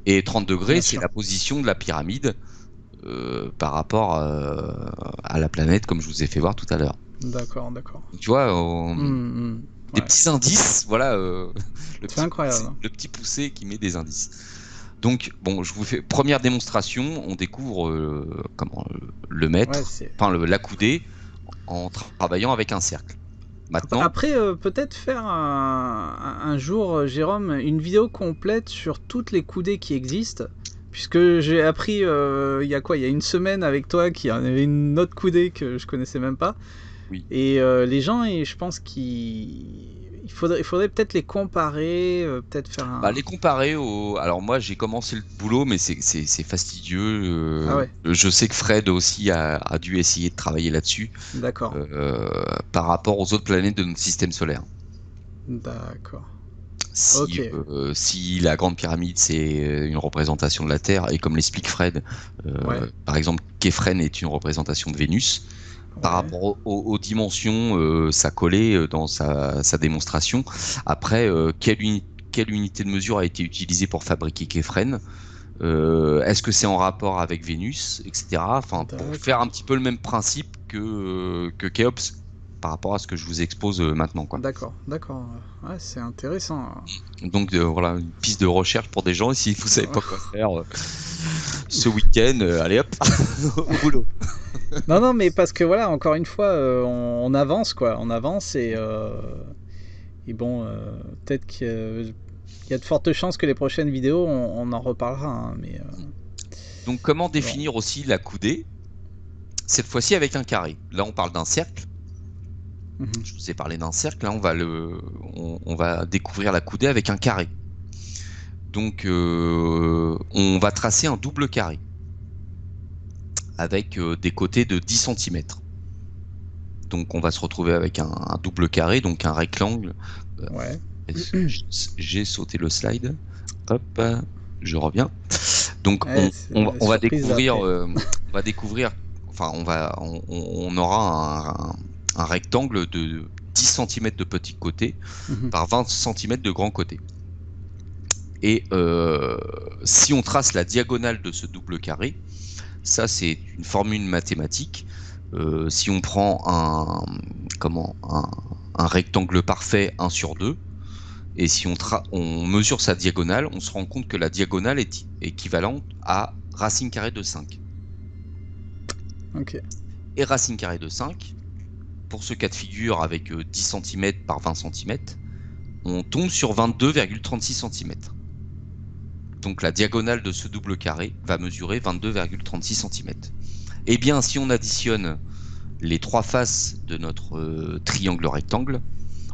Et 30 degrés, c'est la position de la pyramide par rapport à la planète, comme je vous ai fait voir tout à l'heure. D'accord. Tu vois, des petits indices, voilà. C'est incroyable. Le petit poussé qui met des indices. Donc, bon, je vous fais première démonstration. On découvre le mètre, la coudée, en travaillant avec un cercle. Maintenant, après, peut-être faire un jour, Jérôme, une vidéo complète sur toutes les coudées qui existent. Puisque j'ai appris il y a une semaine avec toi qu'il y avait une autre coudée que je connaissais même pas. Oui. Et les gens, je pense qu'il il faudrait peut-être les comparer, peut-être faire un... Les comparer au... Alors moi j'ai commencé le boulot, mais c'est fastidieux. Ah ouais, Je sais que Fred aussi a dû essayer de travailler là-dessus d'accord, par rapport aux autres planètes de notre système solaire. d'accord. Ok, Si la Grande Pyramide c'est une représentation de la Terre, et comme l'explique Fred, ouais, par exemple Képhren est une représentation de Vénus, par ouais, rapport aux dimensions, ça collait dans sa démonstration. Après, quelle unité de mesure a été utilisée pour fabriquer Képhren? Est-ce que c'est en rapport avec Vénus, etc. Enfin, pour faire d'accord, un petit peu le même principe que Khéops, par rapport à ce que je vous expose maintenant, quoi. d'accord, d'accord. Ouais, c'est intéressant. Donc voilà, une piste de recherche pour des gens. Si vous savez Ouais. pas quoi faire ce week-end, allez hop, au boulot. Non, non, mais parce que voilà, encore une fois, on avance, quoi. On avance et bon, peut-être qu'il y a de fortes chances que les prochaines vidéos, on en reparlera, hein, mais Donc comment bon. définir aussi la coudée? Cette fois-ci avec un carré. Là, on parle d'un cercle. Mhm. Je vous ai parlé d'un cercle. Là, on va découvrir la coudée avec un carré. Donc, on va tracer un double carré avec des côtés de 10 cm. Donc, on va se retrouver avec un double carré, donc un rectangle. Euh, Ouais. J'ai sauté le slide. Hop, je reviens. Donc, Ouais, c'est la on va surprise découvrir, d'après. enfin, on aura un rectangle de 10 cm de petit côté Mhm. par 20 cm de grand côté. Et si on trace la diagonale de ce double carré, ça c'est une formule mathématique. Si on prend un rectangle parfait 1 sur 2, et si on mesure sa diagonale, on se rend compte que la diagonale est équivalente à racine carrée de 5. Ok. Et racine carrée de 5, pour ce cas de figure avec 10 cm par 20 cm, on tombe sur 22,36 cm. Donc la diagonale de ce double carré va mesurer 22,36 cm. Eh bien, si on additionne les trois faces de notre triangle rectangle,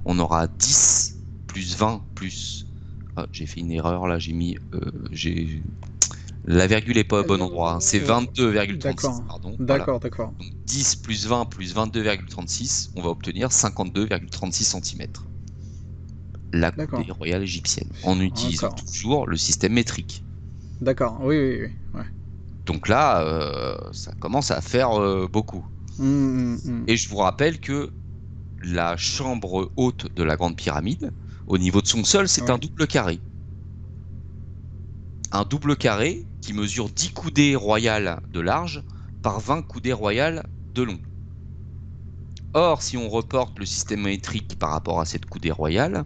on aura 10 plus 20 plus... Ah, j'ai fait une erreur là, la virgule n'est pas au bon endroit, hein. C'est 22,36, D'accord. pardon. Voilà. D'accord, d'accord. Donc 10 plus 20 plus 22,36, on va obtenir 52,36 cm. La D'accord. coudée royale égyptienne, en utilisant Encore. toujours le système métrique. D'accord. Oui, oui, oui. Ouais. Donc là, ça commence à faire beaucoup. Et je vous rappelle que la chambre haute de la Grande Pyramide, au niveau de son sol, c'est un Ouais. double carré. Un double carré qui mesure 10 coudées royales de large par 20 coudées royales de long. Or, si on reporte le système métrique par rapport à cette coudée royale,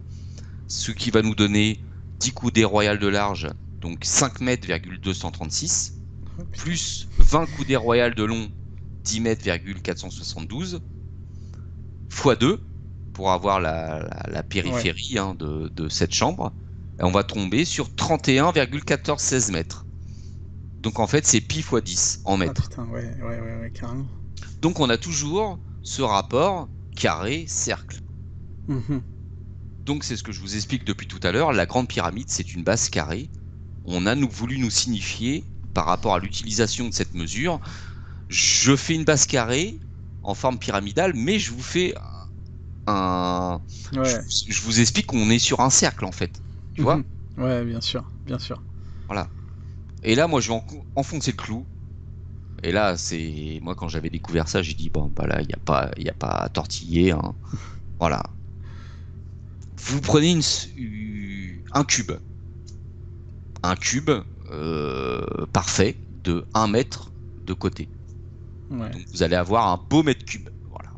ce qui va nous donner 10 coudées royales de large, donc 5 mètres,236, Oh, putain. plus 20 coudées royales de long, 10 mètres,472, fois 2, pour avoir la Ouais. périphérie de cette chambre, et on va tomber sur 31,1416 mètres. Donc en fait, c'est pi fois 10 en Ah mètres. putain, ouais, ouais, ouais, ouais, carrément. Donc on a toujours ce rapport carré-cercle. Mhm. Donc c'est ce que je vous explique depuis tout à l'heure. La Grande Pyramide, c'est une base carrée. On a voulu nous signifier, par rapport à l'utilisation de cette mesure, je fais une base carrée en forme pyramidale, mais je vous fais un... Ouais. je vous explique qu'on est sur un cercle, en fait. Tu vois? Mhm. Ouais, bien sûr, bien sûr. Voilà. Et là, moi, je vais enfoncer le clou. Et là, c'est moi quand j'avais découvert ça, j'ai dit bon, bah là, il y a pas à tortiller, hein. Voilà. Vous prenez un cube parfait de 1 mètre de côté. Ouais, Donc vous allez avoir un beau mètre cube. Voilà.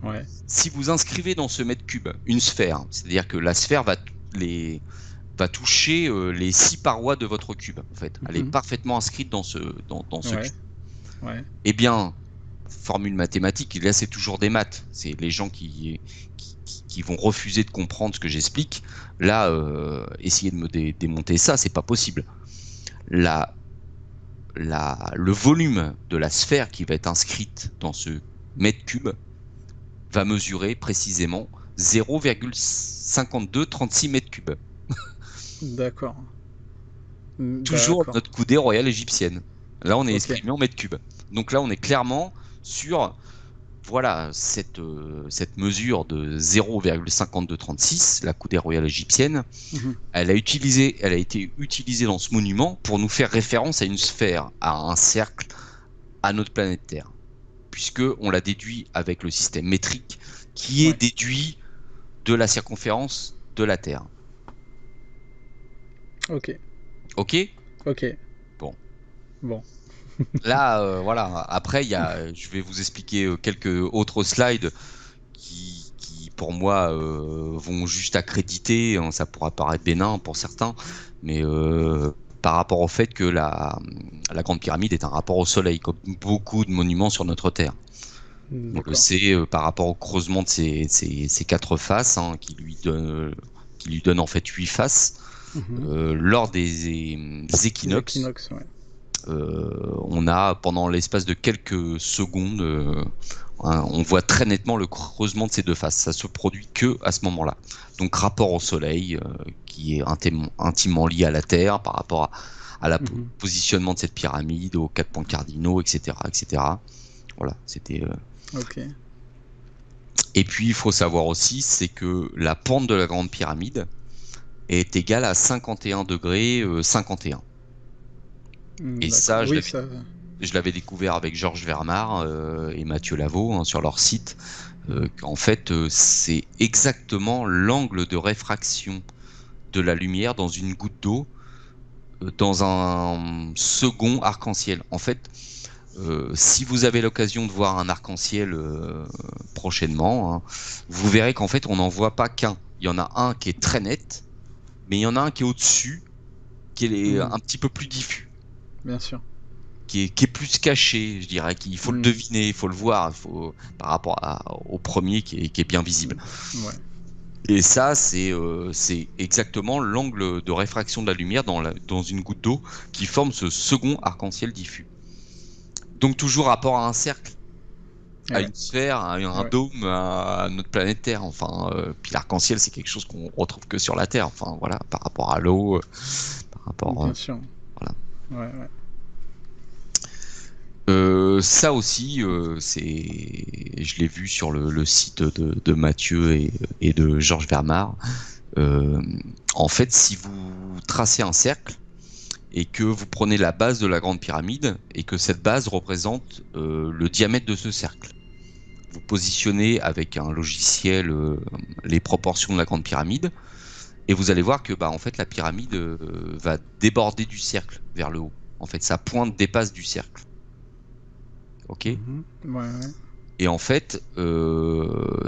ouais. Si vous inscrivez dans ce mètre cube une sphère, c'est-à-dire que la sphère va toucher les 6 parois de votre cube, en fait. Elle est Mhm. parfaitement inscrite dans ce Ouais, cube. ouais. Eh bien, formule mathématique, là c'est toujours des maths. C'est les gens qui vont refuser de comprendre ce que j'explique. Là, essayer de me démonter ça, c'est pas possible. La, le volume de la sphère qui va être inscrite dans ce mètre cube va mesurer précisément 0,5236 mètres cubes. D'accord. Toujours notre coudée royale égyptienne. Là, on est exprimé en mètres cubes. Donc là, on est clairement sur voilà cette mesure de 0,5236, la coudée royale égyptienne. Elle a été utilisée dans ce monument pour nous faire référence à une sphère, à un cercle, à notre planète Terre, puisque on l'a déduit avec le système métrique, qui est déduit de la circonférence de la Terre. Ok. Ok. Bon. Là, voilà. Après, je vais vous expliquer quelques autres slides qui pour moi, vont juste accréditer. Hein, ça pourra paraître bénin pour certains, mais par rapport au fait que la Grande Pyramide est un rapport au Soleil, comme beaucoup de monuments sur notre Terre. On le sait par rapport au creusement de ces quatre faces, hein, qui lui donne en fait 8 faces. Lors des équinoxes, on a, pendant l'espace de quelques secondes, on voit très nettement le creusement de ces deux faces. Ça se produit que à ce moment-là. Donc rapport au Soleil, qui est intimement lié à la Terre par rapport à la positionnement de cette pyramide, aux 4 points cardinaux, etc., etc. Voilà, c'était. Et puis il faut savoir aussi, c'est que la pente de la Grande Pyramide est égale à 51 degrés 51. Et ça, je l'avais découvert avec Georges Vermar et Mathieu Lavaux, hein, sur leur site. En fait, c'est exactement l'angle de réfraction de la lumière dans une goutte d'eau dans un second arc-en-ciel. En fait, si vous avez l'occasion de voir un arc-en-ciel prochainement, hein, vous verrez qu'en fait, on n'en voit pas qu'un. Il y en a un qui est très net, mais il y en a un qui est au-dessus, qui est un petit peu plus diffus. Bien sûr. Qui est plus caché, je dirais, qu'il faut le deviner, il faut le voir, par rapport au premier qui est bien visible. Et ça, c'est exactement l'angle de réfraction de la lumière dans une goutte d'eau qui forme ce second arc-en-ciel diffus. Donc toujours rapport à un cercle, à une sphère, à un dôme, à notre planète Terre. Enfin, puis l'arc-en-ciel, c'est quelque chose qu'on retrouve que sur la Terre. Enfin voilà, par rapport à l'eau, par rapport. Bien sûr. Voilà. Ça aussi, je l'ai vu sur le site de Mathieu et de Georges Vermar. En fait, si vous tracez un cercle et que vous prenez la base de la Grande Pyramide et que cette base représente le diamètre de ce cercle, vous positionnez avec un logiciel les proportions de la Grande Pyramide et vous allez voir que en fait, la pyramide va déborder du cercle vers le haut. En fait, sa pointe dépasse du cercle. Ok. Et en fait,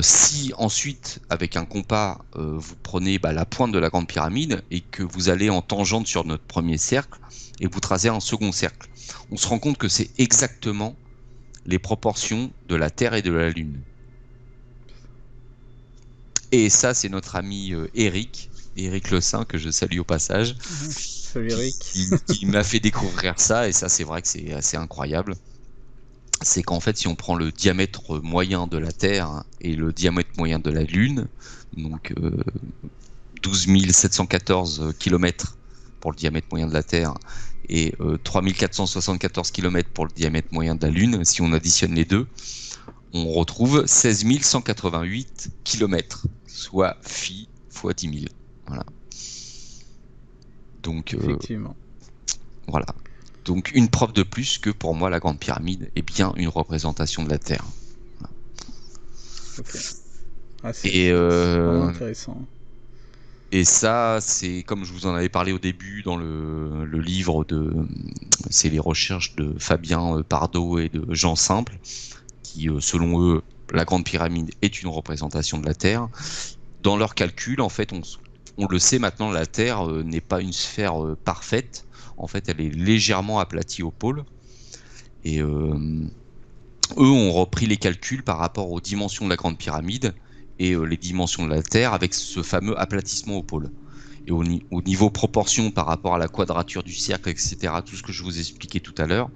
si ensuite, avec un compas, vous prenez la pointe de la Grande Pyramide et que vous allez en tangente sur notre premier cercle et vous tracez un second cercle, on se rend compte que c'est exactement les proportions de la Terre et de la Lune. Et ça, c'est notre ami Eric Le Saint, que je salue au passage, Salut Eric. qui m'a fait découvrir ça. Et ça, c'est vrai que c'est assez incroyable. C'est qu'en fait, si on prend le diamètre moyen de la Terre et le diamètre moyen de la Lune, donc 12 714 km pour le diamètre moyen de la Terre et 3 474 km pour le diamètre moyen de la Lune, si on additionne les deux, on retrouve 16 188 km, soit phi fois 10 000. Voilà. Donc, effectivement. Voilà. Donc une preuve de plus que pour moi la Grande Pyramide est bien une représentation de la Terre. Ok. C'est vraiment intéressant. Et ça, c'est comme je vous en avais parlé au début dans le livre c'est les recherches de Fabien Pardo et de Jean Simple, qui selon eux, la Grande Pyramide est une représentation de la Terre. Dans leurs calculs, en fait, on le sait maintenant, la Terre n'est pas une sphère parfaite. En fait, elle est légèrement aplatie au pôle. Et eux ont repris les calculs par rapport aux dimensions de la Grande Pyramide et les dimensions de la Terre avec ce fameux aplatissement au pôle. Et au niveau proportion par rapport à la quadrature du cercle, etc., tout ce que je vous ai expliqué tout à l'heure,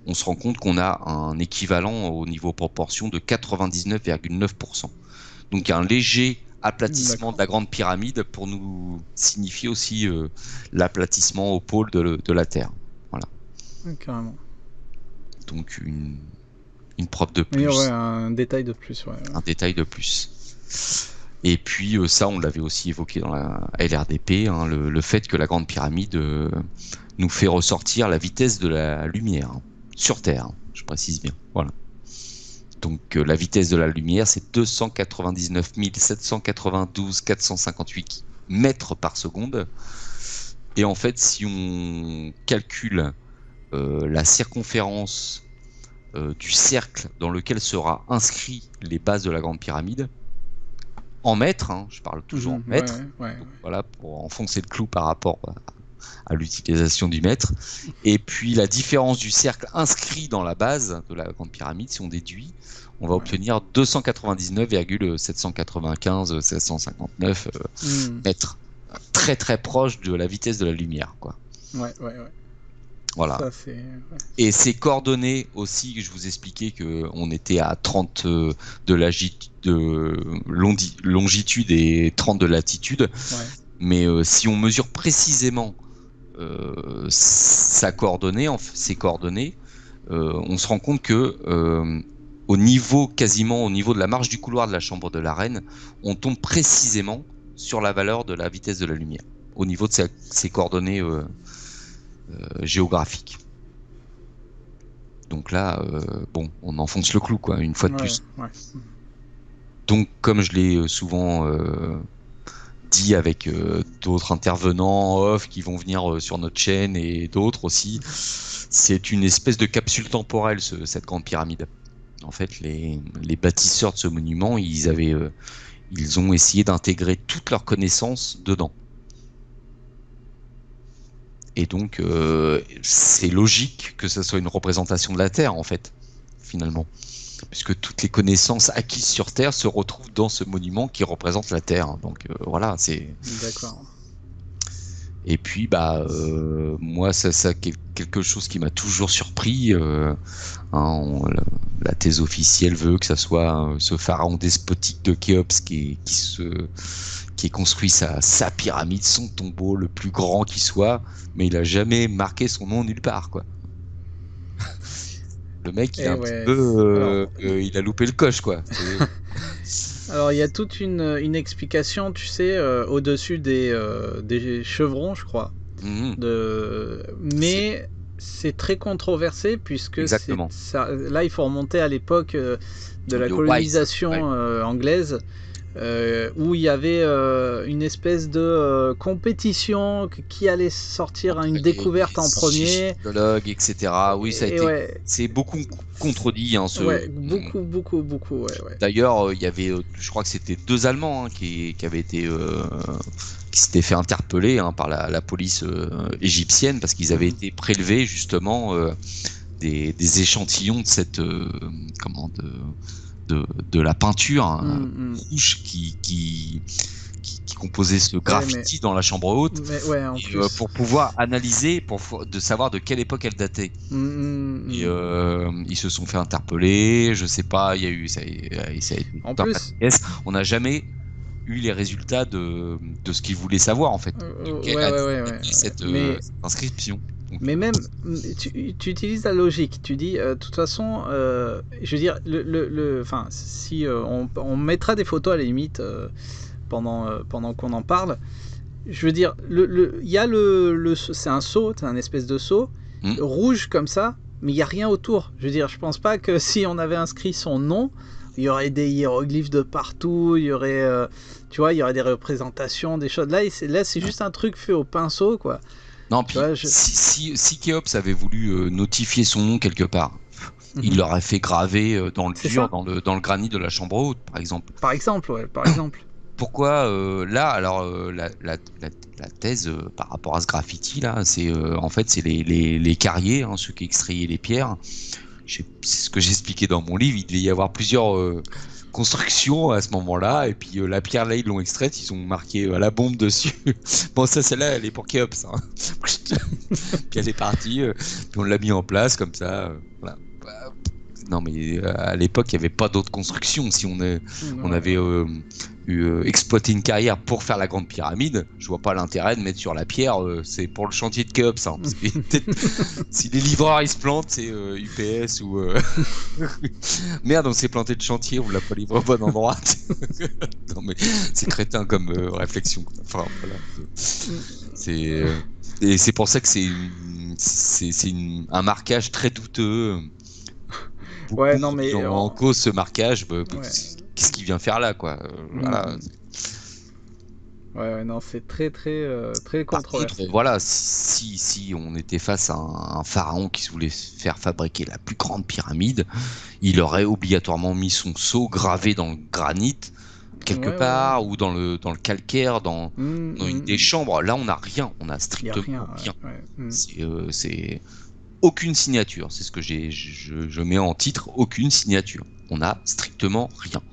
on se rend compte qu'on a un équivalent au niveau proportion de 99,9%. Donc un léger aplatissement de la grande pyramide pour nous signifier aussi l'aplatissement au pôle de la Terre. Voilà. Carrément. Donc une preuve de plus. Oui, ouais, un détail de plus. Ouais. Un détail de plus. Et puis ça, on l'avait aussi évoqué dans la LRDP, hein, le fait que la grande pyramide nous fait ressortir la vitesse de la lumière sur Terre, je précise bien. Voilà. Donc la vitesse de la lumière, c'est 299 792 458 mètres par seconde. Et en fait, si on calcule la circonférence du cercle dans lequel sera inscrit les bases de la grande pyramide, en mètres, hein, je parle toujours en mètres, donc, voilà, pour enfoncer le clou par rapport à l'utilisation du mètre, et puis la différence du cercle inscrit dans la base de la grande pyramide, si on déduit, on va obtenir 299,795 759 mètres, très très proche de la vitesse de la lumière, quoi. Voilà. Ça, et ces coordonnées aussi, que je vous expliquais qu'on était à 30 de longitude et 30 de latitude. Mais si on mesure précisément ces coordonnées, on se rend compte que quasiment au niveau de la marge du couloir de la chambre de la reine, on tombe précisément sur la valeur de la vitesse de la lumière, au niveau de ces coordonnées géographique. Donc là, on enfonce le clou, quoi, une fois de plus. Donc, comme je l'ai souvent dit avec d'autres intervenants en off qui vont venir sur notre chaîne et d'autres aussi, c'est une espèce de capsule temporelle, cette grande pyramide. En fait, les bâtisseurs de ce monument, ils ont essayé d'intégrer toutes leurs connaissances dedans. Et donc, c'est logique que ça soit une représentation de la Terre, en fait, finalement. Puisque toutes les connaissances acquises sur Terre se retrouvent dans ce monument qui représente la Terre. Donc, voilà, c'est... D'accord. Et puis, moi, ça quelque chose qui m'a toujours surpris. La thèse officielle veut que ça soit ce pharaon despotique de Khéops qui ait construit sa pyramide, son tombeau, le plus grand qui soit, mais il a jamais marqué son nom nulle part, quoi. Le mec, il a loupé le coche, quoi. Alors, il y a toute une explication, tu sais, au-dessus des chevrons, je crois. Mais c'est très controversé, puisque là, il faut remonter à l'époque de la colonisation anglaise. Où il y avait une espèce de compétition qui allait sortir une découverte en premier. Etc. Oui, ça a été. C'est beaucoup contredit. Beaucoup. D'ailleurs, il y avait, je crois que c'était 2 Allemands qui avaient été, qui s'étaient fait interpeller par la police égyptienne parce qu'ils avaient été prélevés justement des échantillons de cette de la peinture rouge qui composait ce graffiti dans la chambre haute, pour pouvoir analyser, de savoir de quelle époque elle datait. Et ils se sont fait interpeller, je sais pas, il y a eu ça a été en plus, on n'a jamais eu les résultats de ce qu'ils voulaient savoir, en fait. Cette inscription. Donc, mais même, tu utilises la logique. Tu dis, de toute façon, je veux dire, si on mettra des photos à la limite pendant qu'on en parle. Je veux dire, il y a c'est un seau, c'est un espèce de seau rouge comme ça, mais il y a rien autour. Je veux dire, je pense pas que si on avait inscrit son nom, il y aurait des hiéroglyphes de partout, il y aurait, tu vois, il y aurait des représentations, des choses. Là, c'est juste un truc fait au pinceau, quoi. Non, puis si Khéops avait voulu notifier son nom quelque part, il l'aurait fait graver dans le dur, dans le granit de la chambre haute, par exemple. Par exemple. Pourquoi là, alors la thèse par rapport à ce graffiti là, c'est en fait c'est les carriers, ceux qui extrayaient les pierres. C'est ce que j'expliquais dans mon livre. Il devait y avoir plusieurs construction à ce moment-là, et puis la pierre là ils l'ont extraite, ils ont marqué la bombe dessus. Bon, ça celle-là elle est pour Khéops, hein. Puis elle est partie, puis on l'a mis en place comme ça, voilà. Non, mais à l'époque, il n'y avait pas d'autres constructions. Si on avait exploité une carrière pour faire la Grande Pyramide, je vois pas l'intérêt de mettre sur la pierre. C'est pour le chantier de Khéops. Hein, parce que si les livreurs ils se plantent, c'est UPS ou merde, on s'est planté de chantier, on l'a pas livré au bon endroit. Non, mais c'est crétin comme réflexion. Enfin, voilà. Et c'est pour ça que c'est un marquage très douteux. Beaucoup Ouais, non, mais mis en cause ce marquage. Qu'est-ce qu'il vient faire là, quoi? Voilà. Ouais, non, c'est très controversé. Par contre, voilà, si on était face à un pharaon qui voulait faire fabriquer la plus grande pyramide, il aurait obligatoirement mis son sceau gravé dans le granit quelque part ou dans le calcaire, dans une des chambres. Là, on n'a rien, on a strictement rien. C'est aucune signature, c'est ce que je mets en titre, aucune signature. On a strictement rien.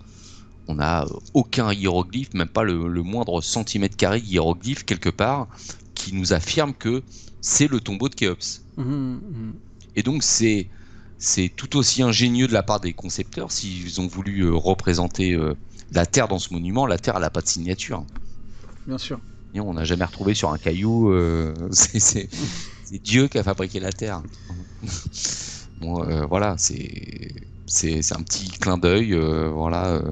On n'a aucun hiéroglyphe, même pas le moindre centimètre carré de hiéroglyphe quelque part, qui nous affirme que c'est le tombeau de Khéops. Et donc c'est tout aussi ingénieux de la part des concepteurs s'ils ont voulu représenter la Terre dans ce monument. La Terre, elle n'a pas de signature. Bien sûr. Et on n'a jamais retrouvé sur un caillou. C'est Dieu qui a fabriqué la Terre. Bon, voilà, c'est un petit clin d'œil. Voilà.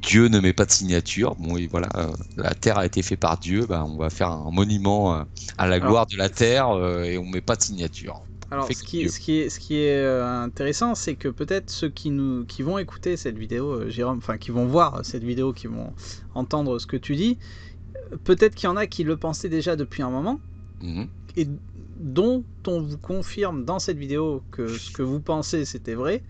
Dieu ne met pas de signature. Bon, et voilà, la Terre a été faite par Dieu. Ben, on va faire un monument à la gloire de la Terre et on met pas de signature. Alors, ce qui est intéressant, c'est que peut-être ceux qui vont écouter cette vidéo, Jérôme, enfin qui vont voir cette vidéo, qui vont entendre ce que tu dis, peut-être qu'il y en a qui le pensaient déjà depuis un moment, et dont on vous confirme dans cette vidéo que ce que vous pensez, c'était vrai.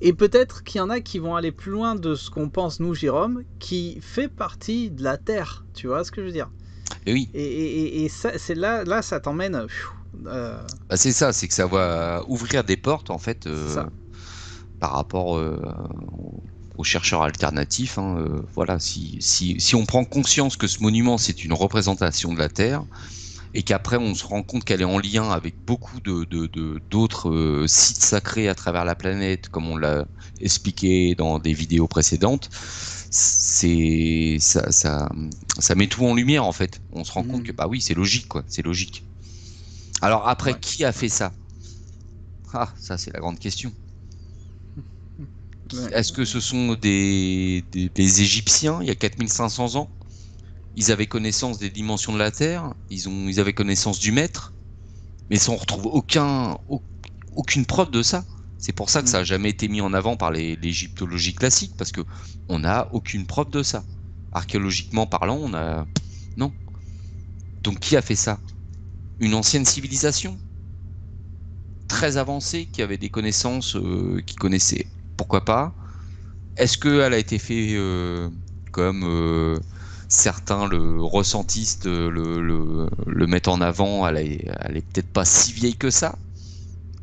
Et peut-être qu'il y en a qui vont aller plus loin de ce qu'on pense, nous, Jérôme, qui fait partie de la Terre. Tu vois ce que je veux dire? Et oui. Et ça, c'est là, ça t'emmène. Bah c'est ça, c'est que ça va ouvrir des portes, en fait, par rapport aux chercheurs alternatifs. Hein, voilà, si on prend conscience que ce monument, c'est une représentation de la Terre, et qu'après on se rend compte qu'elle est en lien avec beaucoup d'autres sites sacrés à travers la planète, comme on l'a expliqué dans des vidéos précédentes, ça met tout en lumière, en fait. On se rend compte que bah oui, c'est logique, quoi, c'est logique. Alors après, qui a fait ça? Ah, ça c'est la grande question. Est-ce que ce sont des Égyptiens il y a 4500 ans? Ils avaient connaissance des dimensions de la Terre, ils avaient connaissance du mètre, mais on ne retrouve aucune preuve de ça. C'est pour ça que ça n'a jamais été mis en avant par l'égyptologie classique, parce qu'on n'a aucune preuve de ça. Archéologiquement parlant, on a... Non. Donc qui a fait ça? Une ancienne civilisation très avancée, qui avait des connaissances, qui connaissait. Pourquoi pas? Est-ce qu'elle a été faite comme... certains le ressentissent, le mettent en avant, elle est peut-être pas si vieille que ça.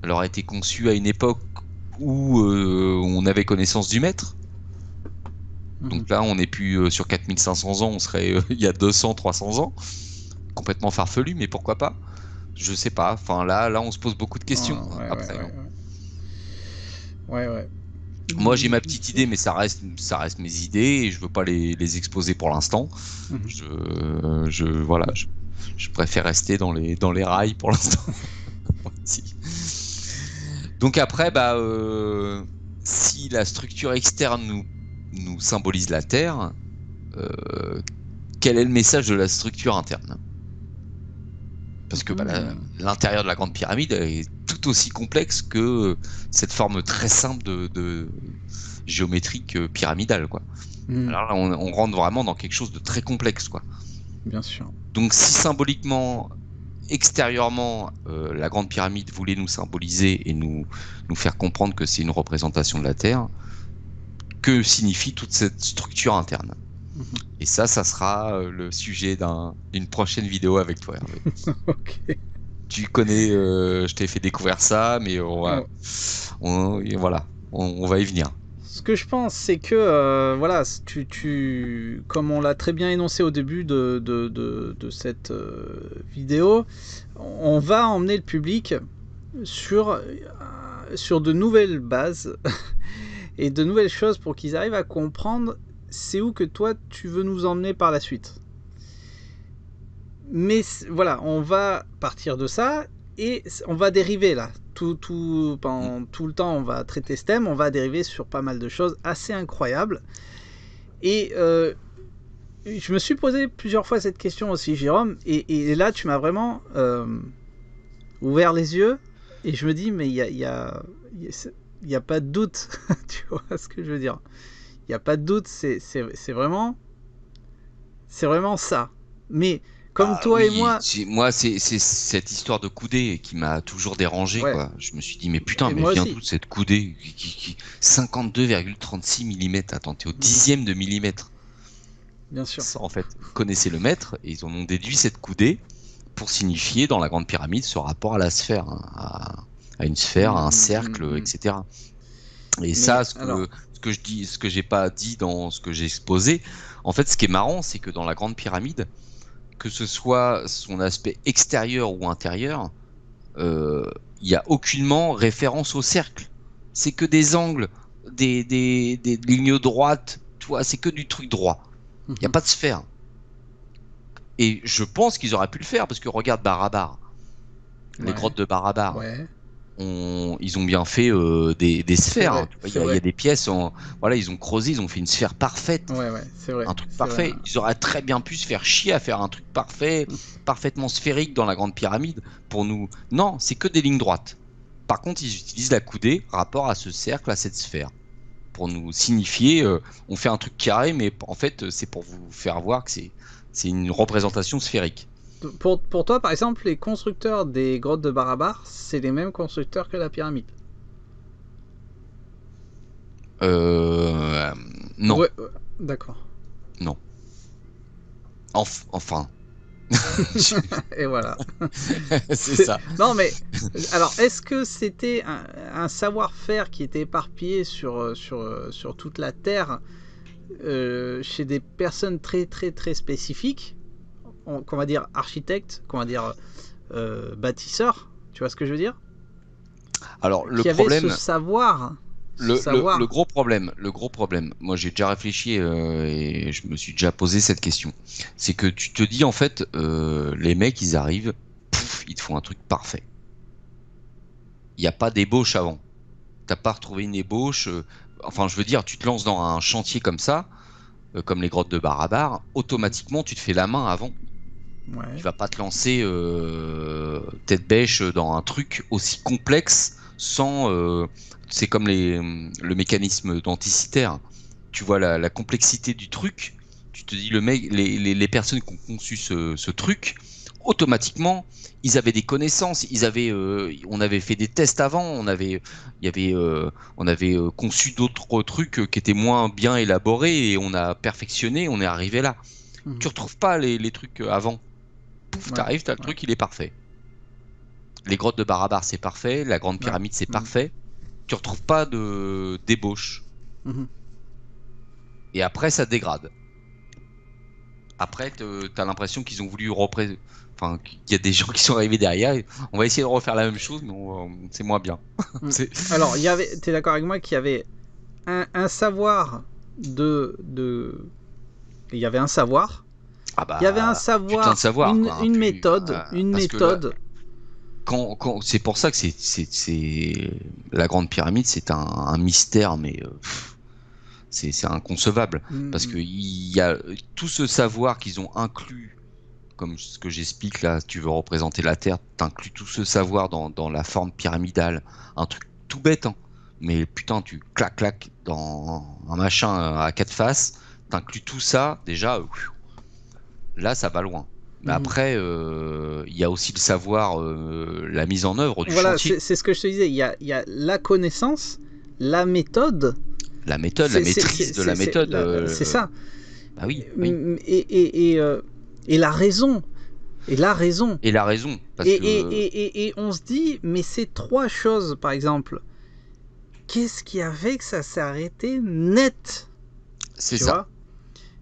Elle aurait été conçue à une époque où on avait connaissance du mètre. Donc là, on n'est plus sur 4500 ans, on serait il y a 200, 300 ans. Complètement farfelu, mais pourquoi pas? Je sais pas. Enfin, là, on se pose beaucoup de questions. Ouais. Moi, j'ai ma petite idée, mais ça reste mes idées et je veux pas les exposer pour l'instant. Voilà, je préfère rester dans les rails pour l'instant. Donc après, si la structure externe nous symbolise la Terre, quel est le message de la structure interne? Parce que l'intérieur de la Grande Pyramide est tout aussi complexe que cette forme très simple de géométrique pyramidale, quoi. Alors là, on rentre vraiment dans quelque chose de très complexe, quoi. Bien sûr. Donc si symboliquement, extérieurement, la Grande Pyramide voulait nous symboliser et nous faire comprendre que c'est une représentation de la Terre, que signifie toute cette structure interne? Et ça sera le sujet d'une prochaine vidéo avec toi, Hervé. Ok. Tu connais, je t'ai fait découvrir ça, mais voilà, on va y venir. Ce que je pense, c'est que voilà, comme on l'a très bien énoncé au début de cette vidéo, on va emmener le public sur sur de nouvelles bases et de nouvelles choses pour qu'ils arrivent à comprendre c'est où que toi tu veux nous emmener par la suite. Mais voilà, on va partir de ça et on va dériver là. Pendant tout le temps, on va traiter ce thème, on va dériver sur pas mal de choses assez incroyables. Et je me suis posé plusieurs fois cette question aussi, Jérôme, et là tu m'as vraiment ouvert les yeux et je me dis, mais il y a pas de doute, tu vois ce que je veux dire. Il n'y a pas de doute, c'est vraiment ça. Mais comme toi et moi... Moi, c'est cette histoire de coudée qui m'a toujours dérangé, Ouais. quoi. Je me suis dit, mais putain, Et mais moi vient aussi. d'où cette coudée 52,36 mm. Attends, t'es au dixième de millimètre. Bien sûr. Ça, en fait, ils connaissaient le mètre et ils en ont déduit cette coudée pour signifier dans la Grande Pyramide ce rapport à la sphère, hein, à une sphère, à un cercle, etc. Et ça, ce que je dis, ce que j'ai pas dit dans ce que j'ai exposé, en fait, ce qui est marrant, c'est que dans la Grande Pyramide, que ce soit son aspect extérieur ou intérieur, il n'y a aucunement référence au cercle. C'est que des angles, des lignes droites, tu vois, c'est que du truc droit. Il n'y a pas de sphère. Et je pense qu'ils auraient pu le faire, parce que regarde Barabar, les grottes de Barabar. Ouais. Ils ont bien fait des sphères. Vrai, Hein. Il y a des pièces, voilà, ils ont creusé, ils ont fait une sphère parfaite. Ouais, c'est vrai. Un truc parfait. Vrai. Ils auraient très bien pu se faire chier à faire un truc parfait, parfaitement sphérique dans la Grande Pyramide pour nous. Non, c'est que des lignes droites. Par contre, ils utilisent la coudée rapport à ce cercle, à cette sphère, pour nous signifier. On fait un truc carré, mais en fait, c'est pour vous faire voir que c'est une représentation sphérique. Pour toi, par exemple, les constructeurs des grottes de Barabar, c'est les mêmes constructeurs que la pyramide? Non. Ouais, d'accord. Non. Enfin. Et voilà. C'est ça. Non, mais alors, est-ce que c'était un savoir-faire qui était éparpillé sur toute la Terre chez des personnes très très très spécifiques, qu'on va dire architectes, qu'on va dire bâtisseurs, tu vois ce que je veux dire? Alors le qui problème, avait ce savoir. le gros problème, moi j'ai déjà réfléchi et je me suis déjà posé cette question. C'est que tu te dis en fait, les mecs ils arrivent, pouf, ils te font un truc parfait. Il n'y a pas d'ébauche avant. T'as pas retrouvé une ébauche. Enfin, je veux dire, tu te lances dans un chantier comme ça, comme les grottes de Barabar, automatiquement tu te fais la main avant. Ouais. Tu vas pas te lancer tête bêche dans un truc aussi complexe sans. C'est comme le mécanisme denticitaire. Tu vois la complexité du truc. Tu te dis les personnes qui ont conçu ce truc, automatiquement, ils avaient des connaissances. On avait fait des tests avant. On avait conçu d'autres trucs qui étaient moins bien élaborés et on a perfectionné. On est arrivé là. Tu retrouves pas les trucs avant. Pouf, t'arrives, t'as le truc, il est parfait. Les grottes de Barabar, c'est parfait. La Grande Pyramide, c'est parfait. Tu retrouves pas d'ébauche. Et après, ça dégrade. Après, t'as l'impression qu'ils ont voulu enfin, qu'il y a des gens qui sont arrivés derrière. On va essayer de refaire la même chose, mais c'est moins bien. Alors, t'es d'accord avec moi qu'il y avait un savoir il y avait un savoir. Ah bah, il y avait un savoir, une méthode, c'est pour ça que c'est la Grande Pyramide, c'est un mystère, mais c'est inconcevable parce que il y a tout ce savoir qu'ils ont inclus, comme ce que j'explique là. Si tu veux représenter la Terre, t'inclus tout ce savoir dans la forme pyramidale, un truc tout bête, hein, mais putain, tu claques dans un machin à 4 faces, t'inclus tout ça déjà. Là, ça va loin. Mais après, il y a aussi le savoir, la mise en œuvre du chantier. C'est ce que je te disais. Il y a la connaissance, la méthode. La maîtrise de la méthode. C'est ça. Bah oui. Et la raison. Et la raison. Parce et on se dit, mais ces trois choses, par exemple, qu'est-ce qui a fait que ça s'est arrêté net? C'est ça. Vois.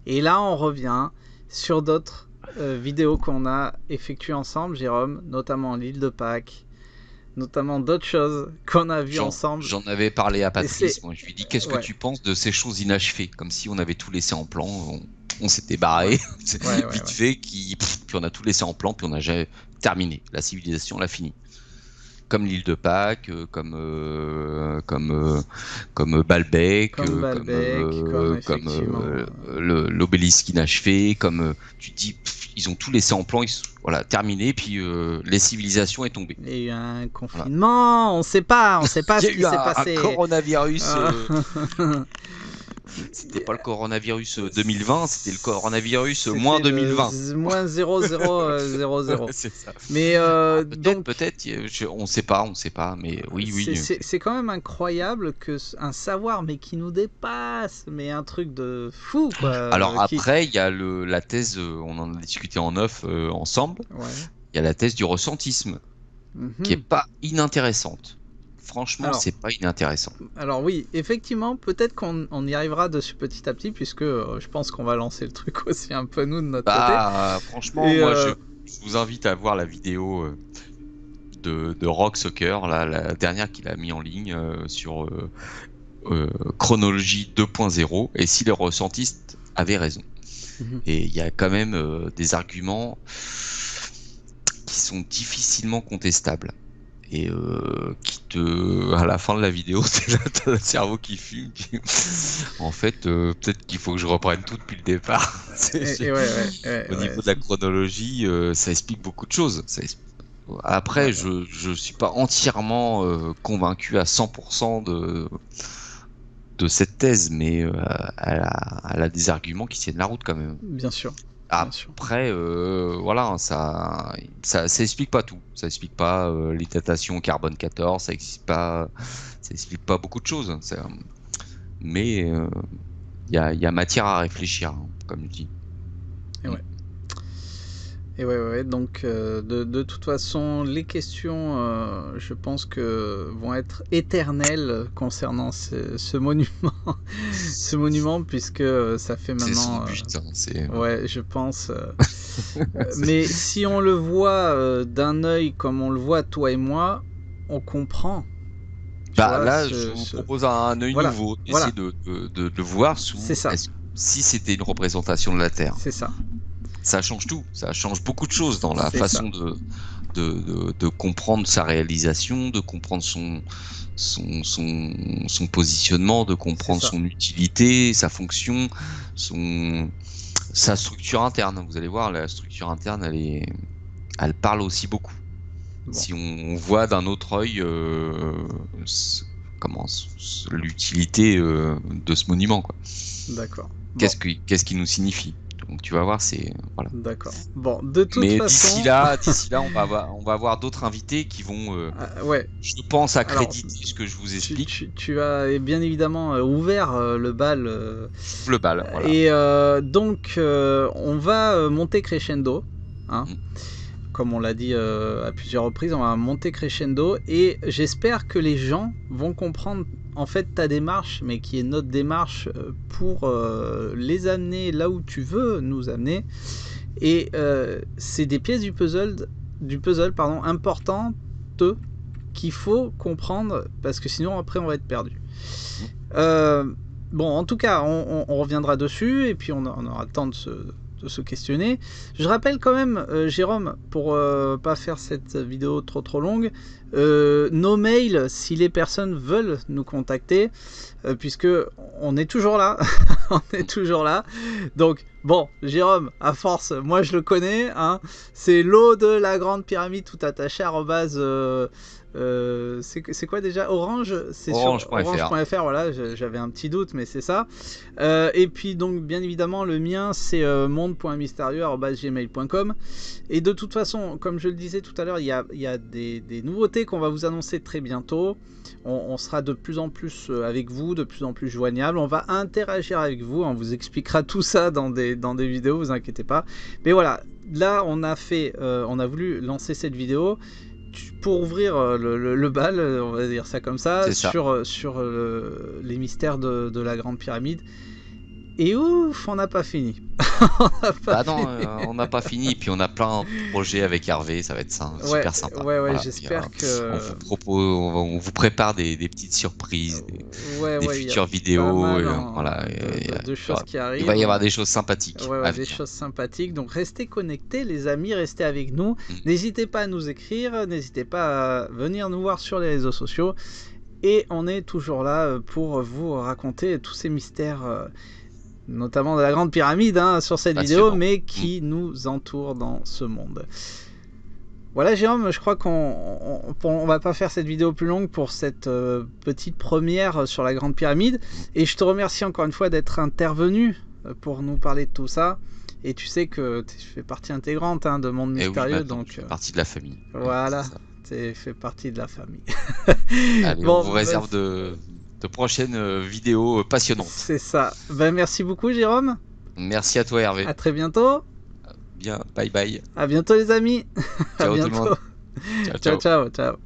Et là, on revient sur d'autres vidéos qu'on a effectuées ensemble, Jérôme, notamment l'île de Pâques, notamment d'autres choses qu'on a vues ensemble. J'en avais parlé à Et Patrice. Moi, je lui ai dit qu'est-ce que ouais. tu penses de ces choses inachevées, comme si on avait tout laissé en plan. On s'était barré vite fait, puis on a tout laissé en plan, puis on a jamais terminé. La civilisation l'a fini. Comme l'île de Pâques, comme Baalbek, comme l'obélisque inachevé, comme tu dis, ils ont tout laissé en plan, voilà, terminé, puis les civilisations est tombée. Il y a eu un confinement, voilà. on sait pas ce qui s'est passé. Un coronavirus. C'était pas le coronavirus 2020, c'était le coronavirus moins 2020. Moins 0000. C'est ça. Mais peut-être, on sait pas, mais oui. C'est quand même incroyable un savoir, mais qui nous dépasse, mais un truc de fou, quoi. Alors après, il y a la thèse, on en a discuté en off ensemble. Ouais. Il y a la thèse du ressentisme, qui est pas inintéressante. Franchement, c'est pas inintéressant. Alors oui, effectivement, peut-être qu'on y arrivera dessus petit à petit, puisque je pense qu'on va lancer le truc aussi un peu nous de notre côté. Franchement, moi je vous invite à voir la vidéo de Rock Soccer, la dernière qu'il a mis en ligne sur chronologie 2.0, et si les ressentistes avaient raison. Et il y a quand même des arguments qui sont difficilement contestables. Et à la fin de la vidéo, t'as le cerveau qui fume. En fait, peut-être qu'il faut que je reprenne tout depuis le départ. Au niveau de la chronologie, ça explique beaucoup de choses. Après, je suis pas entièrement convaincu à 100% de cette thèse, mais elle a des arguments qui tiennent la route quand même. Bien sûr. Après, voilà, ça explique pas tout. Ça explique pas les datations carbone 14, ça explique pas beaucoup de choses. Mais il y a matière à réfléchir, hein, comme je dis. Et ouais, donc de toute façon, les questions, je pense que vont être éternelles concernant ce monument, puisque ça fait maintenant. C'est son but, ouais, je pense. Mais si on le voit d'un œil comme on le voit toi et moi, on comprend. Là, je vous propose un œil nouveau, essayer de le voir si c'était une représentation de la Terre. C'est ça. Ça change tout, ça change beaucoup de choses dans la façon de comprendre sa réalisation, de comprendre son positionnement, de comprendre son utilité, sa fonction, sa structure interne. Vous allez voir, la structure interne, elle parle aussi beaucoup. Bon. Si on voit d'un autre œil l'utilité de ce monument, quoi. D'accord. Qu'est-ce qui nous signifie? Donc tu vas voir, voilà. D'accord. Bon, de toute façon. D'ici là, on va avoir d'autres invités qui vont, je pense, accréditer ce que je vous explique. Tu as bien évidemment ouvert le bal. Le bal, voilà. Et donc, on va monter crescendo, hein. Comme on l'a dit à plusieurs reprises, on va monter crescendo, et j'espère que les gens vont comprendre en fait ta démarche, mais qui est notre démarche pour les amener là où tu veux nous amener. Et c'est des pièces du puzzle importantes qu'il faut comprendre, parce que sinon après on va être perdu. Bon, en tout cas, on reviendra dessus, et puis on aura le temps de se questionner. Je rappelle quand même, Jérôme, pour pas faire cette vidéo trop longue, nos mails, si les personnes veulent nous contacter, puisque on est toujours là. On est toujours là. Donc bon, Jérôme, à force, moi je le connais, hein, c'est l'eau de la grande pyramide tout attaché c'est quoi déjà? Orange? C'est sur orange.fr, voilà, j'avais un petit doute, mais c'est ça. Et puis donc bien évidemment le mien c'est monde.mystérieux@gmail.com. Et de toute façon, comme je le disais tout à l'heure, il y a des nouveautés qu'on va vous annoncer très bientôt. On sera de plus en plus avec vous, de plus en plus joignable. On va interagir avec vous, on vous expliquera tout ça dans des vidéos, vous inquiétez pas. Mais voilà, là on a voulu lancer cette vidéo pour ouvrir le bal, on va dire ça comme ça, sur les mystères de la Grande Pyramide. Et ouf, on n'a pas fini. Bah non, on n'a pas fini, puis on a plein de projets avec Hervé, ça va être super sympa. Ouais, Voilà. j'espère que... On vous propose, on vous prépare des petites surprises, des futures vidéos. Voilà, de choses qui arrivent. Il va y avoir des choses sympathiques. Des choses sympathiques. Donc restez connectés, les amis, restez avec nous. N'hésitez pas à nous écrire, n'hésitez pas à venir nous voir sur les réseaux sociaux. Et on est toujours là pour vous raconter tous ces mystères, notamment de la Grande Pyramide sur cette vidéo, mais qui nous entourent dans ce monde. Voilà Jérôme, je crois qu'on va pas faire cette vidéo plus longue pour cette petite première sur la Grande Pyramide. Et je te remercie encore une fois d'être intervenu pour nous parler de tout ça. Et tu sais que tu fais partie intégrante de Monde Mystérieux. Donc, tu fais partie de la famille. Voilà, tu fais partie de la famille. Allez, on vous réserve de prochaines vidéos passionnantes. C'est ça. Ben, merci beaucoup Jérôme. Merci à toi Hervé. À très bientôt. Bien, bye bye. À bientôt les amis. Ciao à tout le monde. Ciao.